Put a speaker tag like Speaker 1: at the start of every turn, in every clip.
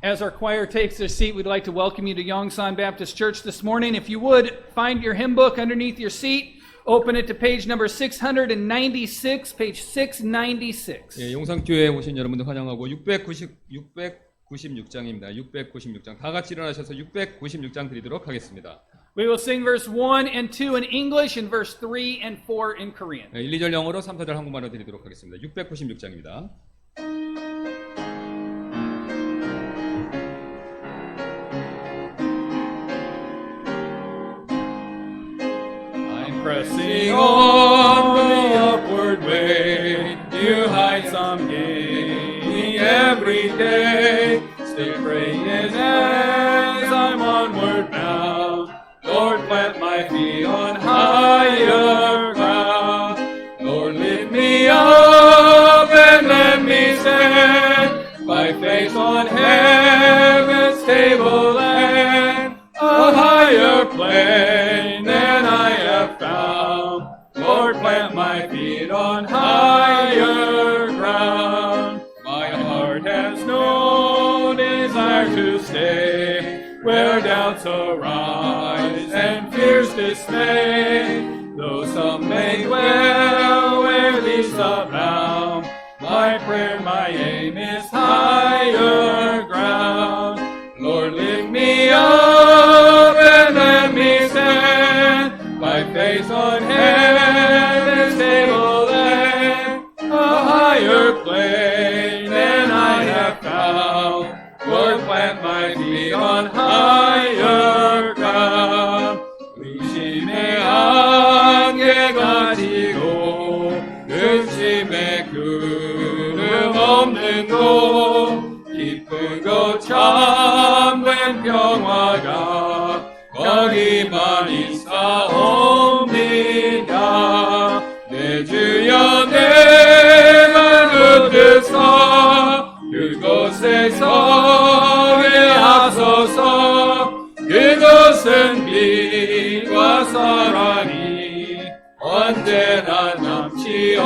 Speaker 1: As our choir takes their seat, we'd like to welcome you to Yongsan Baptist Church this morning. If you would, find your hymn book underneath your seat. Open it to page number 696, page 696.
Speaker 2: 예, 용산교회에 오신 여러분들 환영하고 696장입니다. 696장. 다 같이 일어나셔서 696장 드리도록 하겠습니다.
Speaker 1: We will sing verse 1 and 2 in English and verse 3 and 4 in Korean.
Speaker 2: 1, 2절 영어로 3, 4절 한국말로 드리도록 하겠습니다. 696장입니다.
Speaker 1: Pressing on the upward way, to heights I'm gaining every day. Still praying as I'm onward bound. Lord, plant my feet on higher ground. Lord, lift me up and let me stand by faith on heaven's tableland, a higher plane than I have found. Lord, plant my feet on higher ground. My heart has no desire to stay where doubts arise and fears dismay. Though some may dwell where these abound, my prayer, my aim is higher ground. Lord, lift me up and let me stand by faith on heaven's tableland, a higher plane than I have found. Lord, plant my feet on higher ground. 의심의 안개 가지고 근심의 구름 없는 곳, 깊은 곳 참된 평화가 거기만 있사옵니다. 내 주여 내가 붙들사 그곳에 서게 하소서. 그곳은 빛과 사랑이 언제나 넘치옵니다.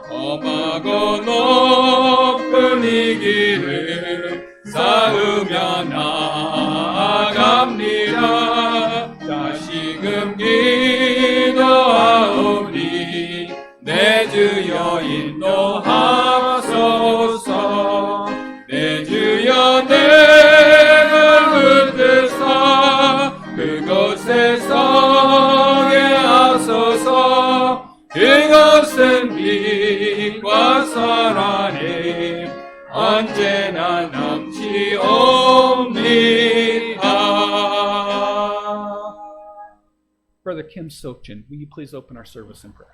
Speaker 1: 험하고 높은 이 길을 쌓으며 나아갑니다. 다시금 기도하오니 내 주여 인도하소서. 내 주여 내가 붙들사 그곳에 서게 하소서. 그곳은 빛과 사랑이 언제나 넘치옵니다. Brother Kim Sokjin, will you please open our service in prayer?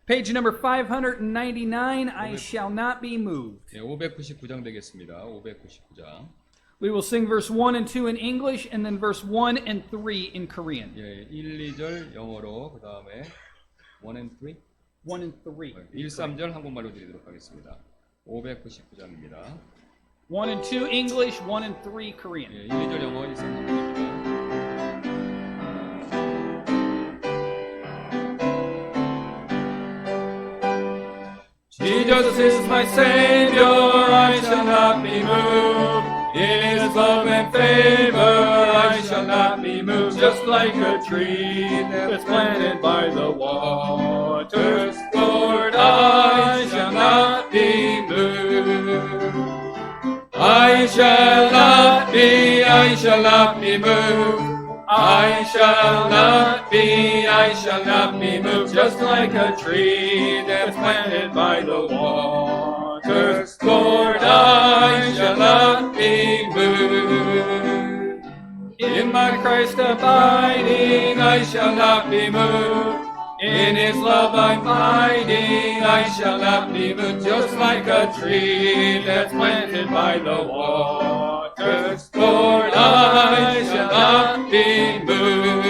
Speaker 1: Page number 599, I shall not be moved.
Speaker 2: 599장 되겠습니다. 599장.
Speaker 1: We will sing verse 1 and 2 in English and then verse 1 and 3 in Korean.
Speaker 2: 예, 1, 2절 영어로 그 다음에 1 and 3?
Speaker 1: 1 and 3.
Speaker 2: 1, 3절 한국말로 드리도록 하겠습니다. 599장입니다.
Speaker 1: 1 and 2 English, 1 and 3 Korean.
Speaker 2: 예, 1, 2절 영어, 1, 3절 한국말입니다.
Speaker 1: Jesus is my Savior, I shall not be moved. In His love and favor, I shall not be moved. Just like a tree that's planted by the waters, Lord, I shall not be moved. I shall not be moved. I shall not be moved, just like a tree that's planted by the waters. Lord, I shall not be moved. In my Christ abiding, I shall not be moved. In His love I'm hiding, I shall not be moved, just like a tree that's planted by the waters. Lord, I shall not be moved.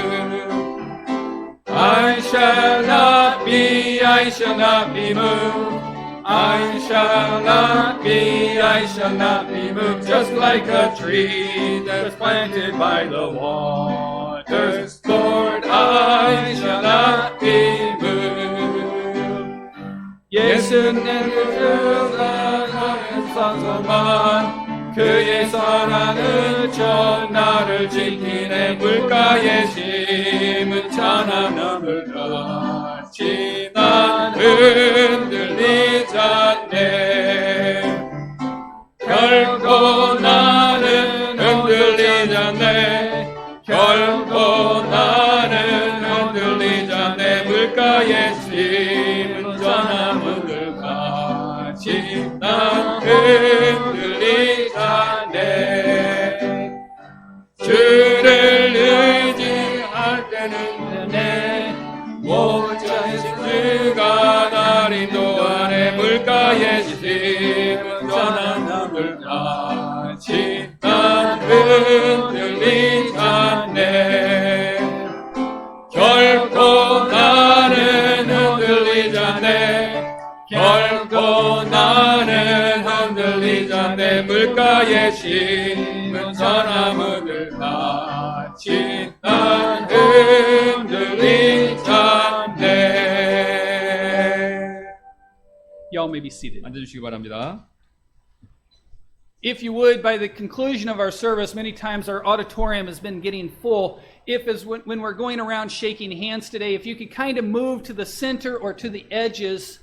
Speaker 1: I shall not be moved. I shall not be moved, just like a tree that's planted by the waters. Lord, I shall not be moved. 예수님을 주사소만 그의 선한 전 나를 지키네. 물가에 심은 천하나물 같이 난 흔들리지 않네. 결코 나는 흔들리지 않네. 결코 나는 흔들리지 않네. 물가에 심은 전나무들 같이 난 흔들리지 않네. 주를 의지할 때는 내 모자신 주가 날 인도하네. 물가에 심은 전나무들 같이 난 흔들리지 않네. 결코 나는 흔들리지 않네. 결코 나는 흔들리지 않네. 물가에 심은 전나무들 같이 난 흔들리지 않네.
Speaker 3: Y'all may be seated.
Speaker 2: 앉아주시기 바랍니다.
Speaker 3: If you would, by the conclusion of our service, many times our auditorium has been getting full. If as when we're going around shaking hands today, if you could kind of move to the center or to the edges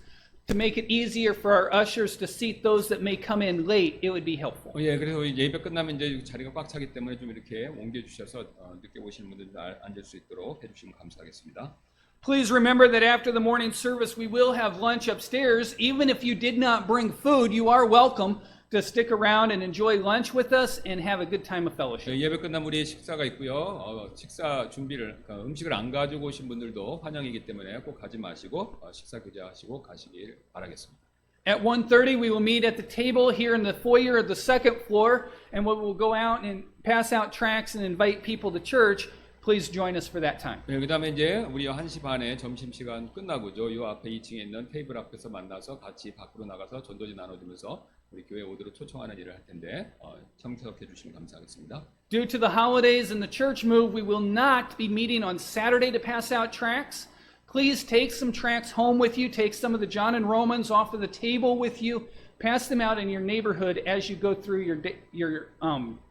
Speaker 3: to make it easier for our ushers to seat those that may come in late, it would be helpful.
Speaker 2: 예, 그래서 예배 끝나면 이제 자리가 꽉 차기 때문에 좀 이렇게 옮겨주셔서 늦게 오시는 분들 앉을 수 있도록 해주시면 감사하겠습니다.
Speaker 3: Please remember that after the morning service, we will have lunch upstairs. Even if you did not bring food, you are welcome to stick around and enjoy lunch with us and have a good time of fellowship.
Speaker 2: 예배 끝나면 우리 식사가 있고요. 식사 준비를 음식을 안 가지고 오신 분들도 환영이기 때문에 꼭 가지 마시고 식사 교제하시고 가시길 바라겠습니다.
Speaker 3: At 1:30, we will meet at the table here in the foyer of the second floor, and we will go out and pass out tracts and invite people to church. Please join us for that time.
Speaker 2: 네, 그다음에 이제 우리 1시 반에 점심시간 끝나고죠. 요 앞에 2층에 있는 테이블 앞에서 만나서 같이 밖으로 나가서 전도지 나눠주면서 우리 교회 오도록 초청하는 일을 할 텐데 참석해 주시면 감사하겠습니다.
Speaker 3: Due to the holidays and the church move, we will not be meeting on Saturday to pass out tracts. Please take some tracts home with you. Take some of the John and Romans off of the table with you. Pass them out in your neighborhood as you go through your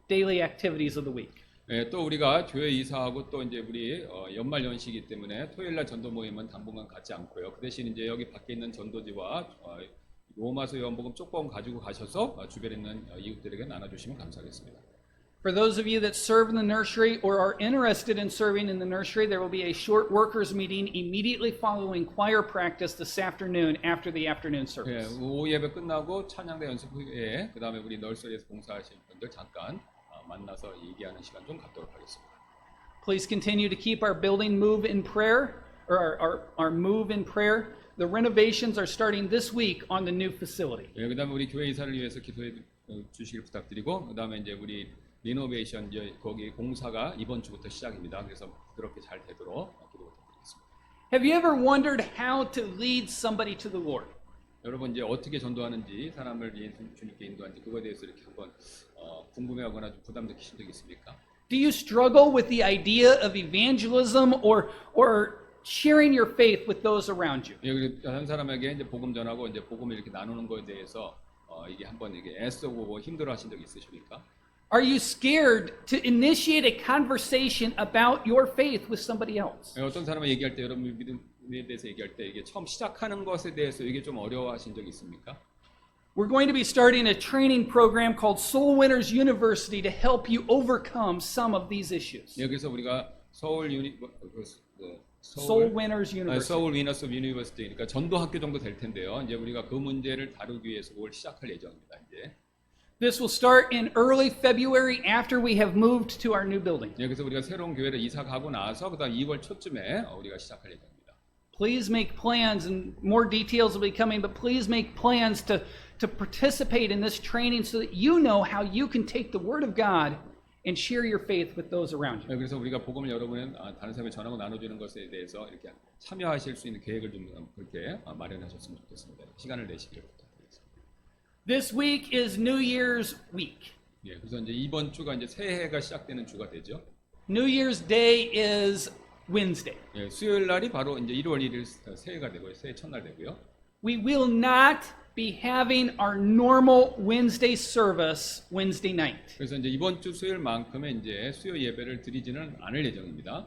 Speaker 3: daily activities of the week.
Speaker 2: 네, 또 우리가 교회 이사하고 또 이제 우리 연말 연시이기 때문에 토요일날 전도 모임은 당분간 갖지 않고요. 그 대신 이제 여기 밖에 있는 전도지와 로마서 요한복음 쪽봉 가지고 가셔서 주변에 있는 이웃들에게 나눠주시면 감사하겠습니다.
Speaker 3: For those of you that serve in the nursery or are interested in serving in the nursery, there will be a short workers meeting immediately following choir practice this afternoon after the afternoon
Speaker 2: 네,
Speaker 3: service.
Speaker 2: 오후 예배 끝나고 찬양대 연습 후에 그 다음에 우리 널서리에서 봉사하시는 분들 잠깐 만나서 얘기하는 시간 좀 갖도록 하겠습니다.
Speaker 3: Please continue to keep our building move in prayer, or our move in prayer. The renovations are starting this week on the new facility.
Speaker 2: 네, 그 다음에 우리 교회 이사를 위해서 기도해 주시길 부탁드리고 그 다음에 이제 우리 리노베이션 이제 거기 공사가 이번 주부터 시작입니다. 그래서 부드럽게 잘 되도록 기도 부탁드리겠습니다.
Speaker 3: Have you ever wondered how to lead somebody to the Lord?
Speaker 2: 여러분 이제 어떻게 전도하는지 사람을 주님께 인도하는지 그거에 대해서 이렇게 한번 궁금해하거나 좀 부담 느끼신 적 있습니까?
Speaker 3: Do you struggle with the idea of evangelism or sharing your faith with those around you?
Speaker 2: 예, 다른 사람에게 이제 복음 전하고 이제 복음을 이렇게 나누는 거에 대해서 이게 한번 이게 애써보고 힘들어하신 적 있으십니까?
Speaker 3: Are you scared to initiate a conversation about your faith with somebody else?
Speaker 2: 예, 어떤 사람을 얘기할 때 여러분 믿음에 대해서 얘기할 때 이게 처음 시작하는 것에 대해서 이게 좀 어려워하신 적 있습니까?
Speaker 3: We're going to be starting a training program called Soul Winners University to help you overcome some of these issues.
Speaker 2: 예, 그래서 우리가 서울
Speaker 3: Soul Winners University.
Speaker 2: 서울 위너스 유니버시티 그러니까 전도 학교 정도 될 텐데요. 이제 우리가 그 문제를 다루기 위해서 그걸 시작할 예정입니다. 이제.
Speaker 3: This will start in early February after we have moved to our new building.
Speaker 2: 예, 그래서 우리가 새로운 교회를 이사 가고 나서 그다음 2월 초쯤에 우리가 시작할 예정입니다.
Speaker 3: please make plans, and more details will be coming, but please make plans to participate in this training so that you know how you can take the Word of God and share your faith with those around you.
Speaker 2: 그래서 우리가 복음을 여러분은 다른 사람에 전하고 나눠주는 것에 대해서 이렇게 참여하실 수 있는 계획을 좀 그렇게 마련하셨으면 좋겠습니다. 시간을 내시기를 부탁드리겠습니다.
Speaker 3: This week is New Year's week.
Speaker 2: 예, 그래서 이제 이번 주가 이제 새해가 시작되는 주가 되죠.
Speaker 3: New Year's Day is Wednesday.
Speaker 2: 예, 수요일 날이 바로 이제 1월 1일 새해가 되고요. 새해 첫날 되고요.
Speaker 3: We will not be having our normal Wednesday service Wednesday night.
Speaker 2: 그래서 이제 이번 주 수요일만큼의 이제 수요 예배를 드리지는 않을 예정입니다.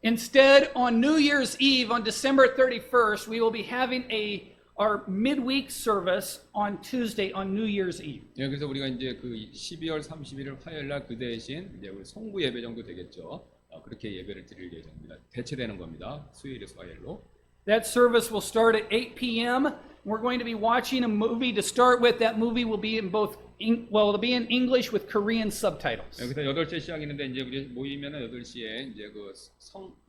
Speaker 3: Instead, on New Year's Eve, on December 31st, we will be having our midweek service on Tuesday, on New Year's Eve.
Speaker 2: 예, 그래서 우리가 이제 그 12월 31일 화요일 날 그 대신 이제 우리 송구 예배 정도 되겠죠. 그렇게 예배를 드릴 예정입니다. 대체되는 겁니다. 수요일에서 화요일로.
Speaker 3: That service will start at 8 p.m. We're going to be watching a movie to start with. That movie will be in it'll be in English with Korean subtitles.
Speaker 2: 예, 그래서 8시에 시작했는데 이제 우리 모이면은 8시에 이제 그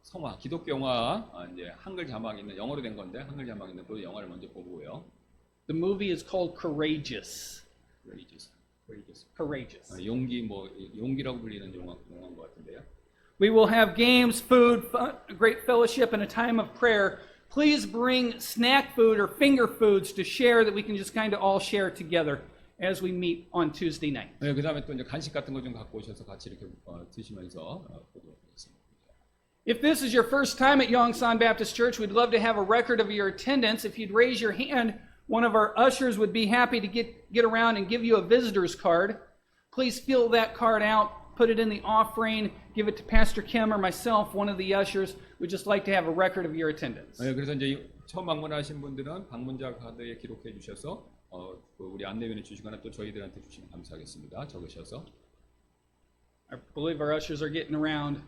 Speaker 2: 성화 기독교 영화 이제 한글 자막 있는 영어로 된 건데 한글 자막 있는 그 영화를 먼저 보고요.
Speaker 3: The movie is called Courageous. Courageous.
Speaker 2: 용기라고 불리는 영화인 것 같은데요.
Speaker 3: We will have games, food, fun, great fellowship, and a time of prayer. Please bring snack food or finger foods to share that we can just kind of all share together as we meet on Tuesday night.
Speaker 2: 네, 그다음에 또 이제 간식 같은 거 좀 갖고 오셔서 같이 이렇게 드시면서 보도록 하겠습니다.
Speaker 3: If this is your first time at Yongsan Baptist Church, we'd love to have a record of your attendance. If you'd raise your hand, one of our ushers would be happy to get around and give you a visitor's card. Please fill that card out, put it in the offering, give it to Pastor Kim or myself, one of the ushers. We'd just like to have a record of your attendance.
Speaker 2: 네, 그래서 이제 처음 방문하신 분들은 방문자 카드에 기록해 주셔서 우리 안내원에 주시거나 또 저희들한테 주시면 감사하겠습니다. 적으셔서.
Speaker 3: I believe our ushers are getting around.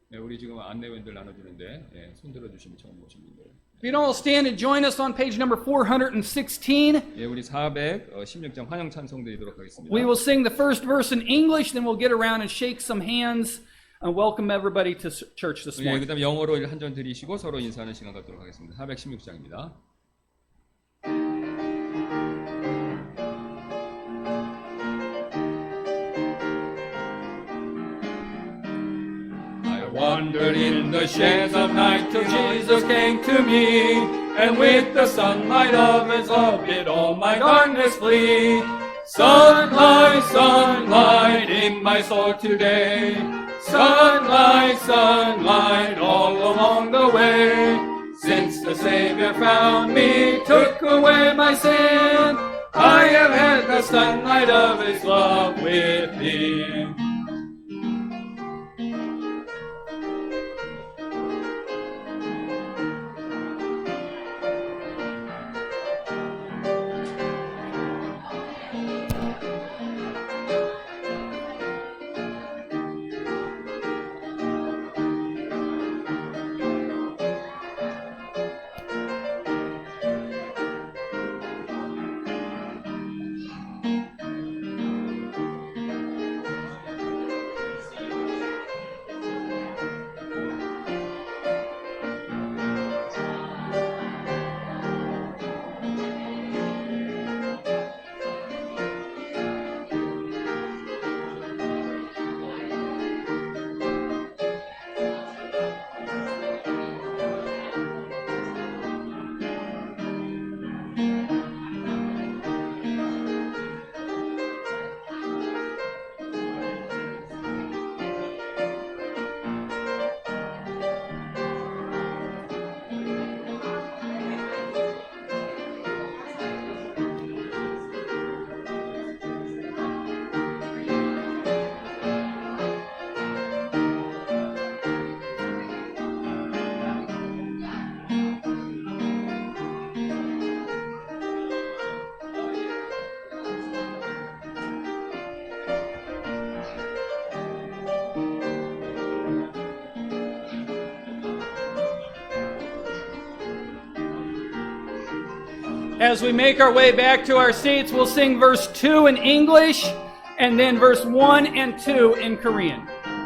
Speaker 2: 네, 우리 지금 안내원들 나눠주는데 예, 손들어 주시면 처음 오신 분들.
Speaker 3: If you'd all stand and join us on page number 416.
Speaker 2: 예, 우리 416장 환영 찬송 드리도록 하겠습니다.
Speaker 3: We will sing the first verse in English, then we'll get around and shake some hands and welcome everybody to church this
Speaker 2: 예,
Speaker 3: morning.
Speaker 2: 그다음 영어로 한 전 드리시고 서로 인사하는 시간 갖도록 하겠습니다. 416장입니다.
Speaker 1: Wandered in the shades of night till Jesus came to me, and with the sunlight of his love did all my darkness flee. Sunlight, sunlight in my soul today. Sunlight, sunlight all along the way. Since the Savior found me, took away my sin, I have had the sunlight of his love within. As we make our way back to our seats, we'll sing verse 2 in English and then verse 1 and 2 in Korean.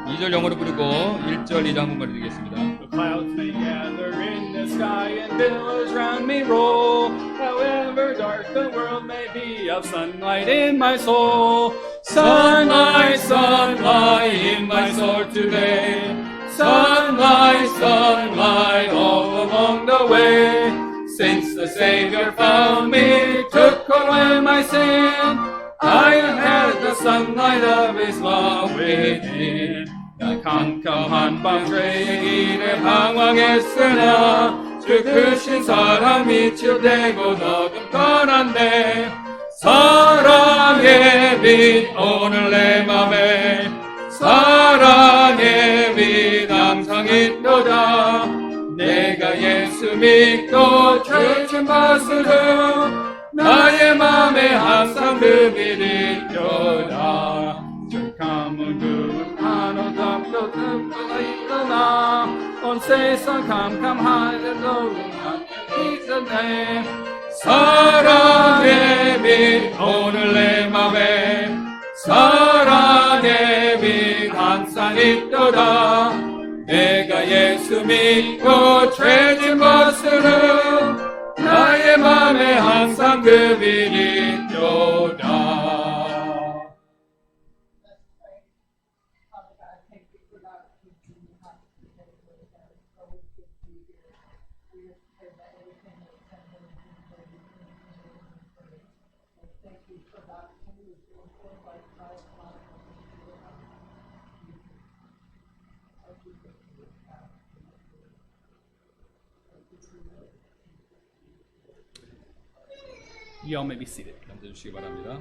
Speaker 2: 2절 영어로 부르고 1절 2절 한번 말해드리겠습니다.
Speaker 3: clouds may gather in the sky and billows round me roll. However dark the world may be, of sunlight in my soul.
Speaker 1: Sunlight, sunlight in my soul today. Sunlight, sunlight all along the way. Since the Savior found me, took away my sin, I have had the sunlight of His love within. 나 캄캄한 밤 죄의 길에 방황했으나 주 크신 사랑 빛을 대고 어둠 떠났네. 사랑의 빛 오늘 내 맘에 사랑의 빛 항상 있도다. 내가 예수 믿고 죄진 받으려 나의 맘에 항상 그 빛이 있도다. 감은 그 한올 담고 듬고 일어나 온 세상 캄캄하게도 있었네. 사랑의 빛 오늘 내 맘에 사랑의 빛 항상 있도다. 내가 예수 믿고 죄진 벗으려 나의 맘에 항상 그 빛이 있도다.
Speaker 4: Father God, thank you for not keeping me hot today, Lord God. It's always good to be here. We just pray that everything that's sent in for you. And thank you for that. Thank you for the life of God.
Speaker 3: You all may be seated.
Speaker 2: 앉아주시기 바랍니다.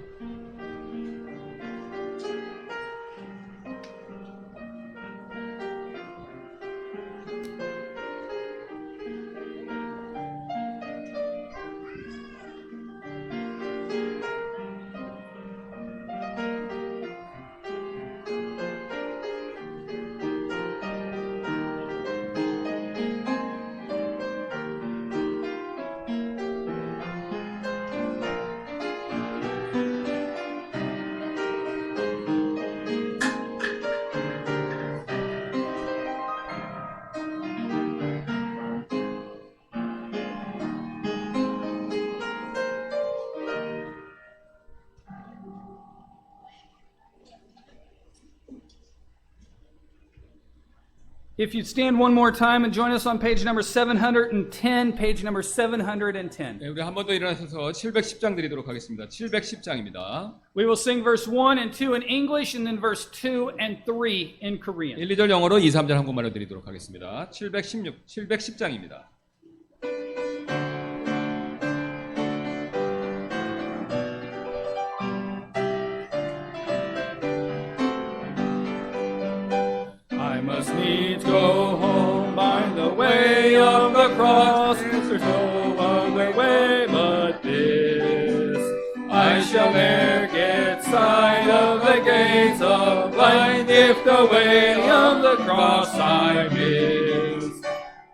Speaker 3: If you'd stand one more time and join us on page number 710, page number 710.
Speaker 2: 네, 우리 한 번 더 일어나셔서 710장 드리도록 하겠습니다. 710장입니다.
Speaker 3: We will sing verse 1 and 2 in English and then verse 2 and 3 in Korean.
Speaker 2: 1, 2절 영어로 2, 3절 한국말로 드리도록 하겠습니다. 710장입니다.
Speaker 1: I must needs go home by the way of the cross. There's no other way but this. I shall ne'er get sight of the gates of light if the way of the cross I miss.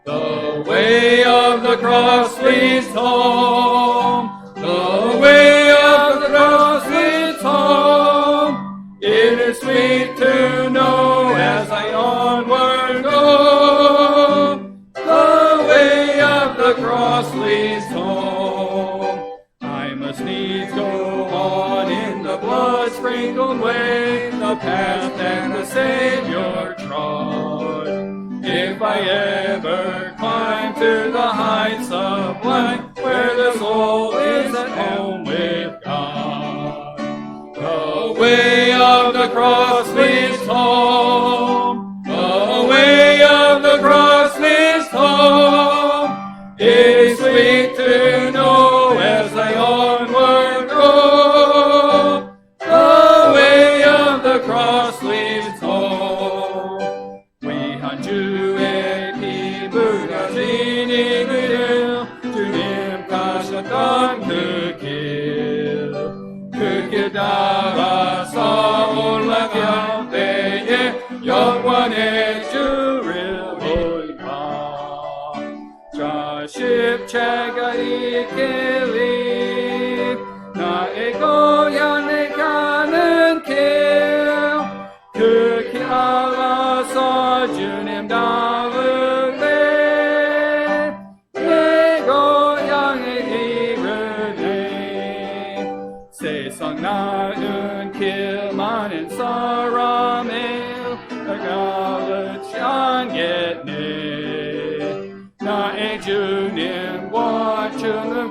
Speaker 1: The way of the cross leads home. The way of the cross leads home. It is sweet to know as I onward go. The way of the cross leads home. I must needs go on in the blood-sprinkled way, the path that the Savior trod. If I ever climb to the heights of light, where the soul is at home with God, the way of the cross leads home. The way of the cross leads home. It is sweet to know as I onward go. The way of the cross leads home. 위한 주의 피 묻어지니 그려 주님 가셨던 그 길 따라서 올라갈 때에 영원의 주를 보이마. 저 십자가 이길이 나의 고향에 가는 길, 그 길 알아서 주님 다음에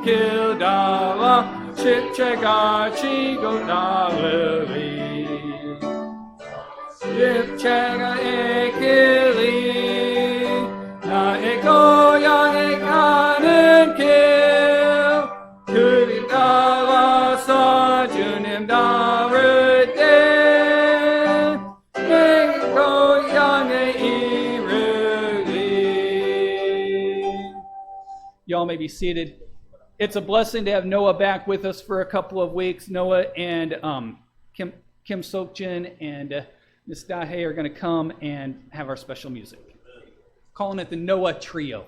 Speaker 1: 길다와 십체가 지고 나으리 십체가 길이 나의 고향에 가는 길 그리 따라서 주님 다를 때 내 고향에 이르리.
Speaker 3: Y'all may be seated. It's a blessing to have Noah back with us for a couple of weeks. Noah and Kim Sokjin and Miss Dahe are going to come and have our special music. Calling it the Noah Trio.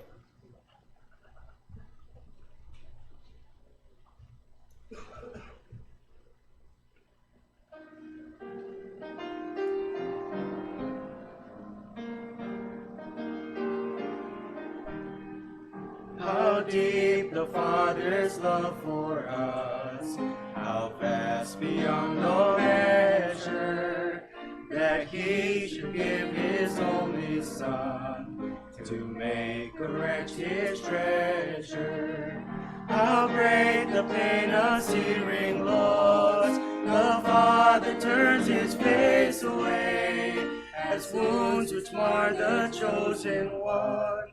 Speaker 5: How deep the Father's love for us, how vast beyond all measure, that He should give His only Son to make a wretch His treasure. How great the pain of searing loss, the Father turns His face away, as wounds which mar the chosen one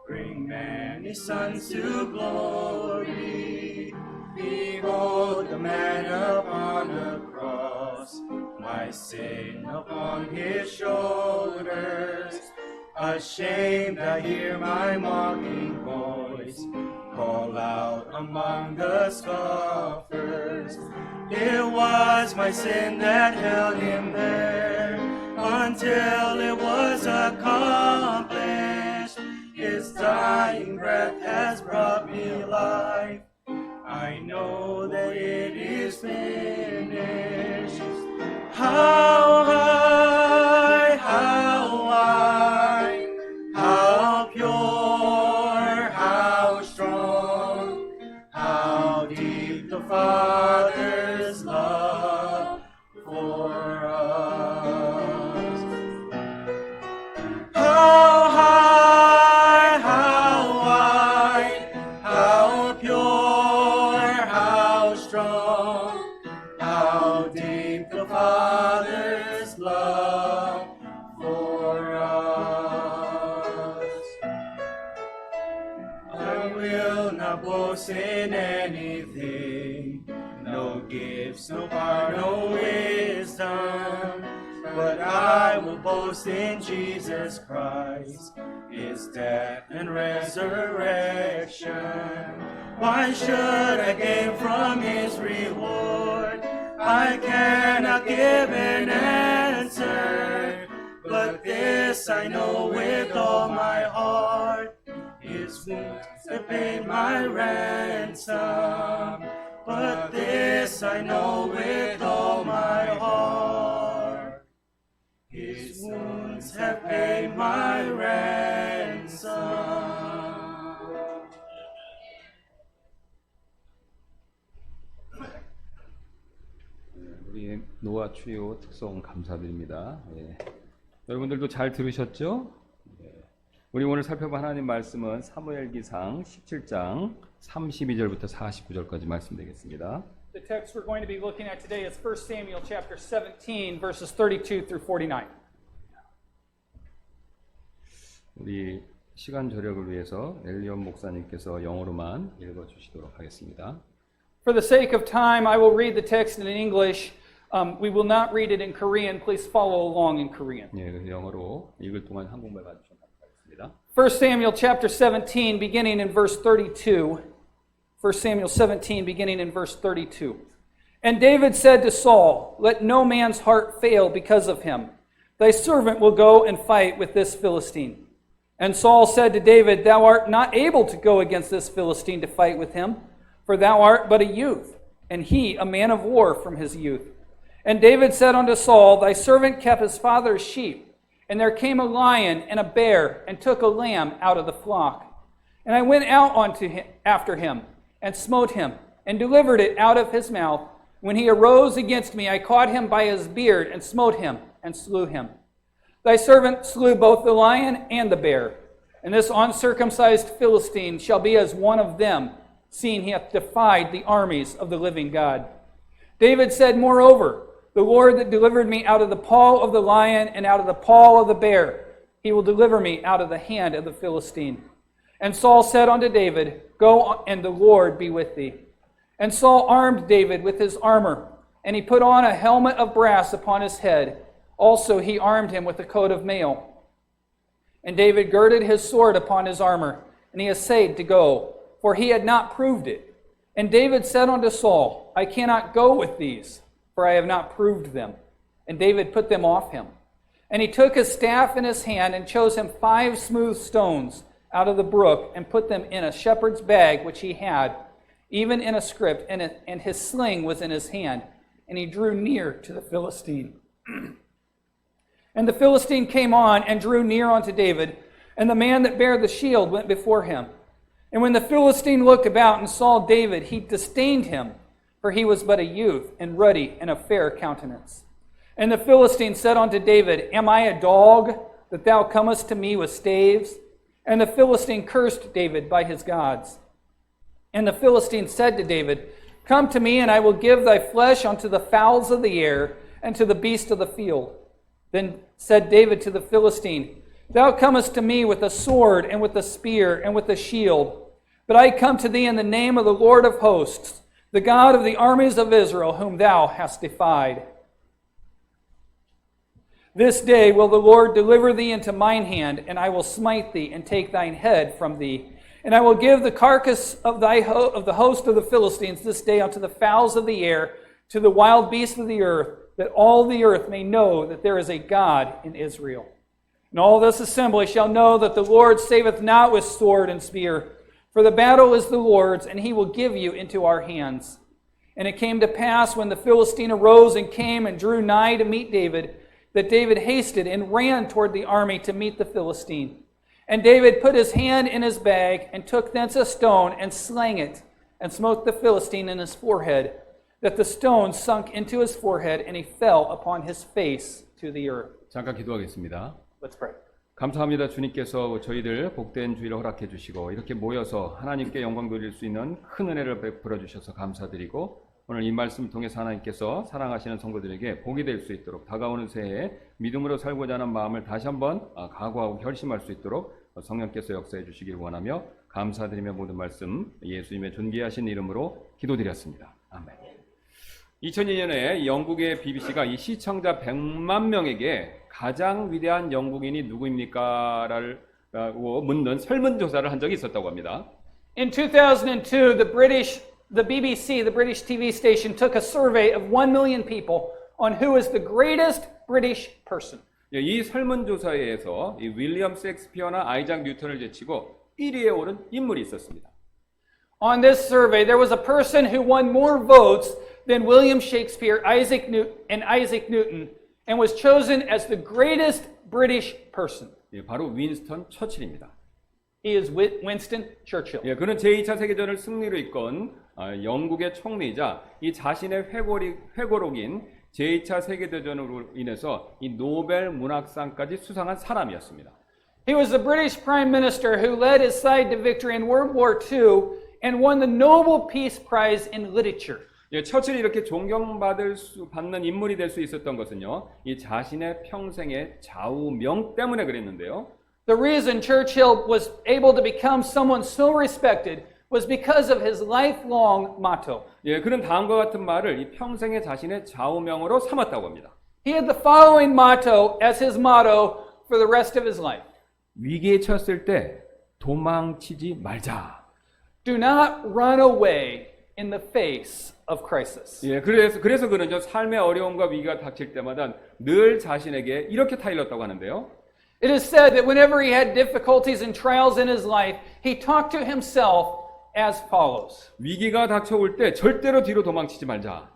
Speaker 5: bring many sons to glory. Behold the man upon the cross, my sin upon His shoulders. Ashamed I hear my mocking voice call out among the scoffers. It was my sin that held Him there until it was accomplished. His dying breath has brought me life. I know that it is finished. How high, how wide, how pure, how strong, how deep the Father's love for us. How high, how wide, how pure, how strong, how deep the Father's love for us. I will not boast in anything, no gifts, no power, no wisdom, but I will boast in Jesus Christ, His death and resurrection. Why should I gain from His reward? I cannot give an answer, but this I know with all my heart. His wounds have paid my ransom, but this I know with all my heart. His wounds have paid my ransom.
Speaker 2: 우리 노아 트리오 특송 감사드립니다. 예. 여러분들도 잘 들으셨죠? 예. 우리 오늘 살펴볼 하나님 말씀은 사무엘기상 17장 32절부터 49절까지 말씀되겠습니다.
Speaker 3: The text we're going to be looking at today is 1 Samuel chapter 17, verses 32 through 49.
Speaker 2: 우리 시간 절약을 위해서 엘리온 목사님께서 영어로만 읽어주시도록 하겠습니다.
Speaker 3: For the sake of time, I will read the text in English. We will not read it in Korean. Please follow along in Korean.
Speaker 2: 예, 그래서 영어로 읽을 동안 한국말 봐주시면 감사하겠습니다.
Speaker 3: 1 Samuel chapter 17, beginning in verse 32. 1 Samuel 17, beginning in verse 32. And David said to Saul, "Let no man's heart fail because of him. Thy servant will go and fight with this Philistine." And Saul said to David, "Thou art not able to go against this Philistine to fight with him, for thou art but a youth, and he a man of war from his youth." And David said unto Saul, "Thy servant kept his father's sheep, and there came a lion and a bear, and took a lamb out of the flock. And I went out after him, and smote him, and delivered it out of his mouth. When he arose against me, I caught him by his beard, and smote him, and slew him. Thy servant slew both the lion and the bear, and this uncircumcised Philistine shall be as one of them, seeing he hath defied the armies of the living God. David said, Moreover, the Lord that delivered me out of the paw of the lion and out of the paw of the bear, he will deliver me out of the hand of the Philistine. And Saul said unto David, Go, and the Lord be with thee. And Saul armed David with his armor, and he put on a helmet of brass upon his head. Also he armed him with a coat of mail. And David girded his sword upon his armor, and he essayed to go, for he had not proved it. And David said unto Saul, I cannot go with these, for I have not proved them. And David put them off him. And he took his staff in his hand, and chose him 5 smooth stones out of the brook, and put them in a shepherd's bag which he had, even in a scrip, and his sling was in his hand. And he drew near to the Philistine. And the Philistine came on and drew near unto David, and the man that bare the shield went before him. And when the Philistine looked about and saw David, he disdained him, for he was but a youth, and ruddy, and of fair countenance. And the Philistine said unto David, Am I a dog, that thou comest to me with staves? And the Philistine cursed David by his gods. And the Philistine said to David, Come to me, and I will give thy flesh unto the fowls of the air, and to the beasts of the field. Then said David to the Philistine, Thou comest to me with a sword, and with a spear, and with a shield. But I come to thee in the name of the Lord of hosts, the God of the armies of Israel, whom thou hast defied. This day will the Lord deliver thee into mine hand, and I will smite thee, and take thine head from thee. And I will give the carcass of the host of the Philistines this day unto the fowls of the air, to the wild beasts of the earth, that all the earth may know that there is a God in Israel. And all this assembly shall know that the Lord saveth not with sword and spear, for the battle is the Lord's, and he will give you into our hands. And it came to pass, when the Philistine arose and came and drew nigh to meet David, that David hasted and ran toward the army to meet the Philistine. And David put his hand in his bag, and took thence a stone, and slang it, and smote the Philistine in his forehead, that the stone sunk into his forehead, and he fell upon his face to the earth.
Speaker 2: 잠깐 기도하겠습니다.
Speaker 3: Let's pray.
Speaker 2: 감사합니다. 주님께서 저희들 복된 주일을 허락해 주시고 이렇게 모여서 하나님께 영광 돌릴 수 있는 큰 은혜를 베풀어 주셔서 감사드리고, 오늘 이 말씀을 통해서 하나님께서 사랑하시는 성도들에게 복이 될 수 있도록 다가오는 새해에 믿음으로 살고자 하는 마음을 다시 한번 각오하고 결심할 수 있도록 성령께서 역사해 주시길 원하며 감사드리며 모든 말씀 예수님의 존귀하신 이름으로 기도드렸습니다. 아멘. 2002년에 영국의 BBC가 이 시청자 100만 명에게 가장 위대한 영국인이 누구입니까? 라고 묻는 설문조사를 한 적이 있었다고 합니다.
Speaker 3: In 2002, the BBC, the British TV station, took a survey of 1 million people on who is the greatest British person.
Speaker 2: 이 설문조사에서 이 윌리엄 셰익스피어나 아이작 뉴턴을 제치고 1위에 오른 인물이 있었습니다.
Speaker 3: On this survey, there was a person who won more votes than William Shakespeare, Isaac Newton, and was chosen as the greatest British person.
Speaker 2: 바로 윈스턴 처칠입니다.
Speaker 3: He is Winston Churchill.
Speaker 2: 그는 제2차 세계대전을 승리로 이끈 영국의 총리이자 이 자신의 회고록인 제2차 세계대전으로 인해서 이 노벨 문학상까지 수상한 사람이었습니다.
Speaker 3: He was the British Prime Minister who led his side to victory in World War II and won the Nobel Peace Prize in Literature.
Speaker 2: 처칠이 이렇게 받는 인물이 될 수 있었던 것은요, 이 자신의 평생의 좌우명 때문에 그랬는데요.
Speaker 3: The reason Churchill was able to become someone so respected was because of his lifelong motto.
Speaker 2: 그는 다음과 같은 말을 이 평생의 자신의 좌우명으로 삼았다고 합니다.
Speaker 3: He had the following motto as his motto for the rest of his life.
Speaker 2: 위기에 처했을 때 도망치지 말자.
Speaker 3: Do not run away in the face of crisis.
Speaker 2: 그래서 그는요, 삶의 어려움과 위기가 닥칠 때마다 늘 자신에게 이렇게 타일렀다고 하는데요.
Speaker 3: It is said that whenever he had difficulties and trials in his life, he talked to himself as follows.
Speaker 2: 위기가 닥쳐올 때 절대로 뒤로 도망치지 말자.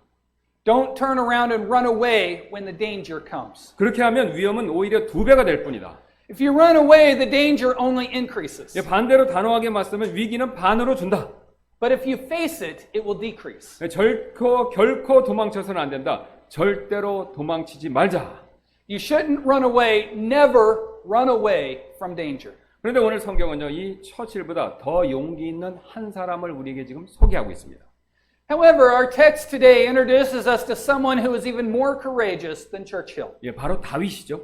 Speaker 3: Don't turn around and run away when the danger comes.
Speaker 2: 그렇게 하면 위험은 오히려 2배가 될 뿐이다.
Speaker 3: If you run away, the danger only increases.
Speaker 2: 반대로 단호하게 맞서면 위기는 반으로 준다.
Speaker 3: But if you face it, it will decrease.
Speaker 2: 결코 도망쳐서는 안 된다. 절대로 도망치지 말자.
Speaker 3: You shouldn't run away, never run away from danger.
Speaker 2: 그런데 오늘 성경은요, 이 처칠보다 더 용기 있는 한 사람을 우리에게 지금 소개하고 있습니다.
Speaker 3: However, our text today introduces us to someone who is even more courageous than Churchill.
Speaker 2: 예, 바로 다윗이죠.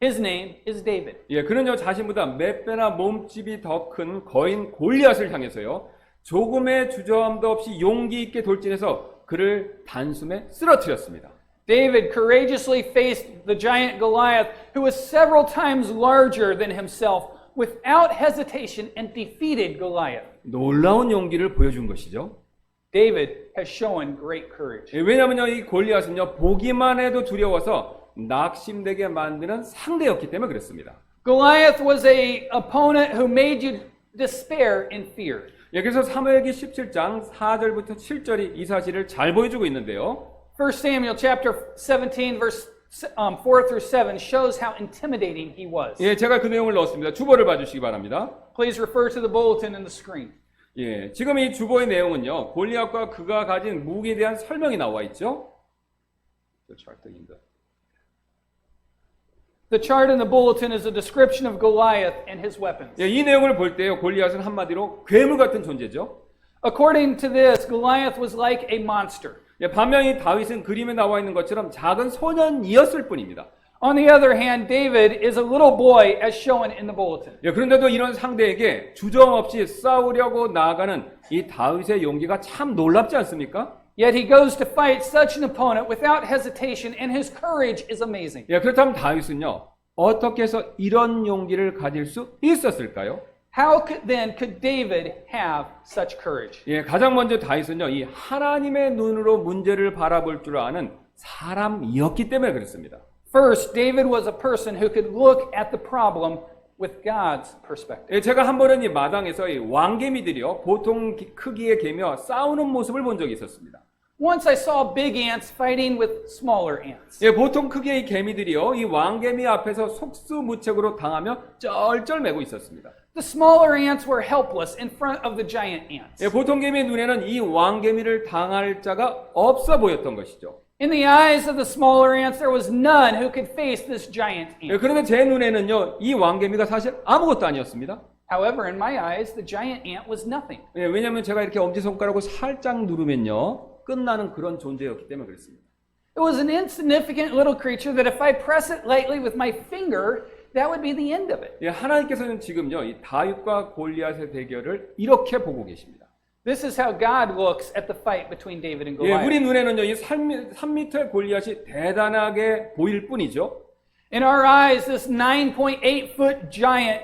Speaker 3: His name is David.
Speaker 2: 예, 그는요, 자신보다 몇 배나 몸집이 더 큰 거인 골리앗을 향해서요, 조금의 주저함도 없이 용기 있게 돌진해서 그를 단숨에 쓰러뜨렸습니다.
Speaker 3: David courageously faced the giant Goliath, who was several times larger than himself, without hesitation and defeated Goliath.
Speaker 2: 놀라운 용기를 보여준 것이죠.
Speaker 3: David has shown great courage.
Speaker 2: 예, 왜냐하면요, 이 골리앗은요, 보기만 해도 두려워서 낙심되게 만드는 상대였기 때문에 그랬습니다.
Speaker 3: Goliath was a opponent who made you despair and fear.
Speaker 2: 예, 그래서 사무엘기 17장 4절부터 7절이 이 사실을 잘 보여주고 있는데요.
Speaker 3: 1 Samuel chapter 17 verse 4 through 7 shows how intimidating he was.
Speaker 2: 예, 제가 그 내용을 넣었습니다. 주보를 봐주시기 바랍니다.
Speaker 3: Please refer to the bulletin in the screen.
Speaker 2: 예, 지금 이 주보의 내용은요, 골리앗과 그가 가진 무기에 대한 설명이 나와 있죠.
Speaker 3: The chart in the bulletin is a description of Goliath and his weapons.
Speaker 2: 예, 이 내용을 볼 때요, 골리앗은 한마디로 괴물 같은 존재죠.
Speaker 3: According to this, Goliath was like a monster.
Speaker 2: 예, 반면 이 다윗은 그림에 나와 있는 것처럼 작은 소년이었을 뿐입니다.
Speaker 3: On the other hand, David is a little boy as shown in the bulletin.
Speaker 2: 예, 그런데도 이런 상대에게 주저없이 싸우려고 나아가는 이 다윗의 용기가 참 놀랍지 않습니까?
Speaker 3: Yet he goes to fight such an opponent without hesitation, and his courage is amazing.
Speaker 2: 예, 그렇다면 다윗은요, 어떻게 해서 이런 용기를 가질 수 있었을까요?
Speaker 3: How could David have such courage?
Speaker 2: 예, 가장 먼저 다윗은요, 이 하나님의 눈으로 문제를 바라볼 줄 아는 사람이었기 때문에 그렇습니다.
Speaker 3: First, David was a person who could look at the problem with God's perspective.
Speaker 2: 예, 제가 한 번은 이 마당에서 이 왕개미들이요, 보통 크기의 개미와 싸우는 모습을 본 적이 있었습니다.
Speaker 3: Once I saw big ants fighting with smaller ants.
Speaker 2: 예, 보통 크기의 이 개미들이요, 이 왕개미 앞에서 속수무책으로 당하며 쩔쩔매고 있었습니다.
Speaker 3: The smaller ants were helpless in front of the giant ants.
Speaker 2: 예, 보통 개미의 눈에는 이 왕개미를 당할 자가 없어 보였던 것이죠.
Speaker 3: In the eyes of the smaller ants, there was none who could face this giant
Speaker 2: 예,
Speaker 3: ant.
Speaker 2: 그런데 제 눈에는요, 이 왕개미가 사실 아무것도 아니었습니다.
Speaker 3: However, in my eyes, the giant ant was nothing.
Speaker 2: 예, 왜냐하면 제가 이렇게 엄지손가락으로 살짝 누르면요, 끝나는 그런 존재였기 때문에 그렇습니다.
Speaker 3: It was an insignificant little creature that if I press it lightly with my finger, that would be the end of it.
Speaker 2: 예, 하나님께서는 지금요, 이 다윗과 골리앗의 대결을 이렇게 보고 계십니다.
Speaker 3: This is how God looks at the fight between David and
Speaker 2: 예, 우리
Speaker 3: Goliath.
Speaker 2: 눈에는요, 이 3m의 골리앗이 대단하게 보일 뿐이죠.
Speaker 3: In our eyes, this 9.8-foot giant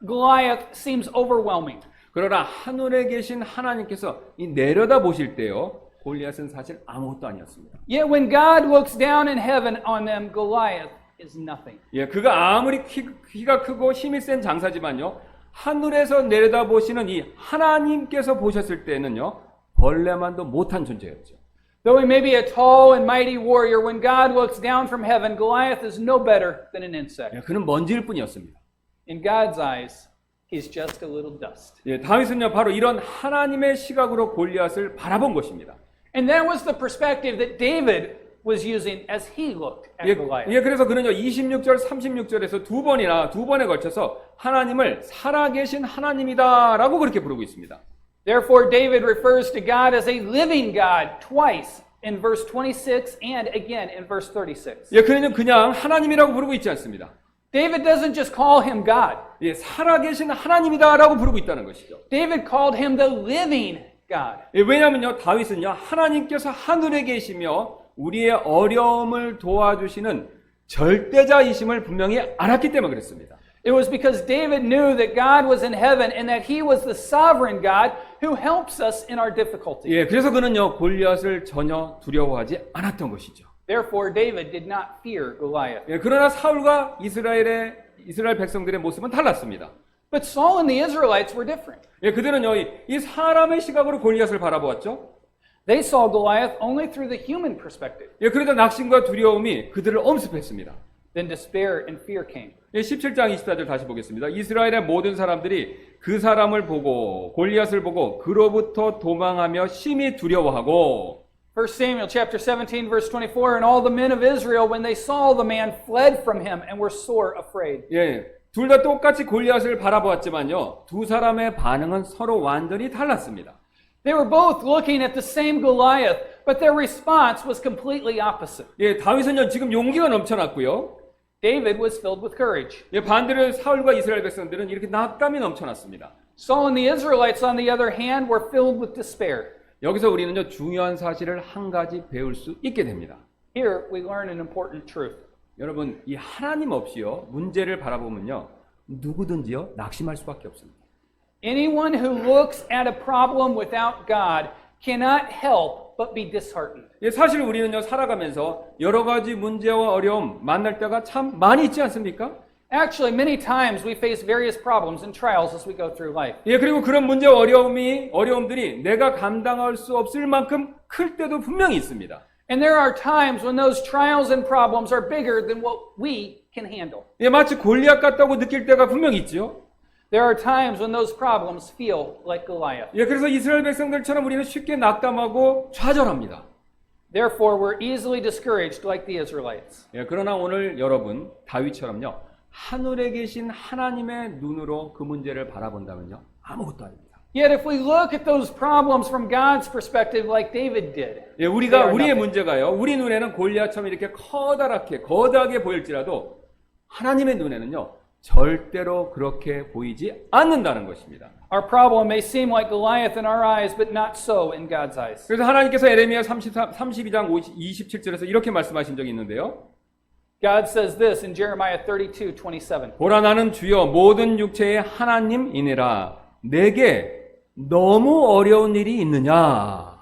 Speaker 3: Goliath seems overwhelming.
Speaker 2: 그러나 하늘에 계신 하나님께서 이 내려다 보실 때요, 골리앗은 사실 아무것도 아니었습니다.
Speaker 3: Yet when God looks down in heaven on them, Goliath is nothing.
Speaker 2: 예, 그가 아무리 키가 크고 힘이 센 장사지만요, 하늘에서 내려다 보시는 이 하나님께서 보셨을 때는요, 벌레만도 못한 존재였죠.
Speaker 3: Though he may be a tall and mighty warrior, when God looks down from heaven, Goliath is no better than an insect.
Speaker 2: 예, 그는 먼지일 뿐이었습니다.
Speaker 3: In God's eyes, he's just a little dust.
Speaker 2: 예, 다윗은요, 바로 이런 하나님의 시각으로 골리앗을 바라본 것입니다.
Speaker 3: And that was the perspective that David was using as he looked at
Speaker 2: 예,
Speaker 3: Goliath.
Speaker 2: 예, 그래서 그는요, 26절, 36절에서 두 번에 걸쳐서 하나님을 살아계신 하나님이다라고 그렇게 부르고 있습니다.
Speaker 3: Therefore, David refers to God as a living God twice in verse 26 and again in verse 36.
Speaker 2: 예, 그는 그냥 하나님이라고 부르고 있지 않습니다.
Speaker 3: David doesn't just call him God.
Speaker 2: 예, 살아계신 하나님이다라고 부르고 있다는 것이죠.
Speaker 3: David called him the living God.
Speaker 2: 예, 왜냐하면요, 다윗은요, 하나님께서 하늘에 계시며 우리의 어려움을 도와주시는 절대자이심을 분명히 알았기 때문에 그랬습니다.
Speaker 3: It was because David knew that God was in heaven and that he was the sovereign God who helps us in our difficulty.
Speaker 2: 예, 그래서 그는요, 골리앗을 전혀 두려워하지 않았던 것이죠.
Speaker 3: Therefore, David did not fear Goliath.
Speaker 2: 예, 그러나 사울과 이스라엘 백성들의 모습은 달랐습니다.
Speaker 3: But Saul and the Israelites were different.
Speaker 2: 예, 그들은요, 이 사람의 시각으로 골리앗을 바라보았죠.
Speaker 3: They saw Goliath only through the human perspective.
Speaker 2: 예, 그러자 낙심과 두려움이 그들을 엄습했습니다.
Speaker 3: Then despair and fear came.
Speaker 2: 예, 17장 24절 다시 보겠습니다. 이스라엘의 모든 사람들이 그 사람을 보고 골리앗을 보고 그로부터 도망하며 심히 두려워하고
Speaker 3: 1 Samuel chapter 17 verse 24, and all the men of Israel when they saw the man fled from him and were sore afraid.
Speaker 2: 예, 둘 다 똑같이 골리앗을 바라보았지만요, 두 사람의 반응은 서로 완전히 달랐습니다.
Speaker 3: They were both looking at the same Goliath, but their response was completely opposite.
Speaker 2: 예, 다윗은요 지금 용기가 넘쳐났고요.
Speaker 3: David was filled with courage.
Speaker 2: 예, 반대로 사울과 이스라엘 백성들은 이렇게 낙담이 넘쳐났습니다.
Speaker 3: Saul and the Israelites, on the other hand, were filled with despair.
Speaker 2: 여기서 우리는요 중요한 사실을 한 가지 배울 수 있게 됩니다.
Speaker 3: Here we learn an important truth.
Speaker 2: 여러분, 이 하나님 없이요 문제를 바라보면요 누구든지요 낙심할 수밖에 없습니다.
Speaker 3: Anyone who looks at a problem without God cannot help but be disheartened.
Speaker 2: 예, 사실 우리는요 살아가면서 여러 가지 문제와 어려움 만날 때가 참 많이 있지 않습니까?
Speaker 3: Actually, many times we face various problems and trials as we go through life.
Speaker 2: 예, 그리고 그런 문제와 어려움들이 내가 감당할 수 없을 만큼 클 때도 분명히 있습니다.
Speaker 3: And there are times when those trials and problems are bigger than what we can handle.
Speaker 2: 예, 마치 골리앗 같다고 느낄 때가 분명히 있죠.
Speaker 3: There are times when those problems feel like Goliath.
Speaker 2: 예, 그래서 이스라엘 백성들처럼 우리는 쉽게 낙담하고 좌절합니다.
Speaker 3: Therefore, we're easily discouraged like the Israelites.
Speaker 2: 예, 그러나 오늘 여러분 다윗처럼요 하늘에 계신 하나님의 눈으로 그 문제를 바라본다면요 아무것도 아닙니다.
Speaker 3: Yet if we look at those problems from God's perspective like David did,
Speaker 2: 예,
Speaker 3: they
Speaker 2: 우리의
Speaker 3: are nothing.
Speaker 2: 문제가요 우리 눈에는 골리앗처럼 이렇게 커다랗게 거대하게 보일지라도 하나님의 눈에는요 절대로 그렇게 보이지 않는다는 것입니다.
Speaker 3: Our problem may seem like Goliath in our eyes, but not so in God's eyes.
Speaker 2: 그래서 하나님께서 에레미야 32장 27절에서 이렇게 말씀하신 적이 있는데요.
Speaker 3: God says this in Jeremiah 32:27.
Speaker 2: 보라 나는 주여 모든 육체의 하나님이니라 내게 너무 어려운 일이 있느냐.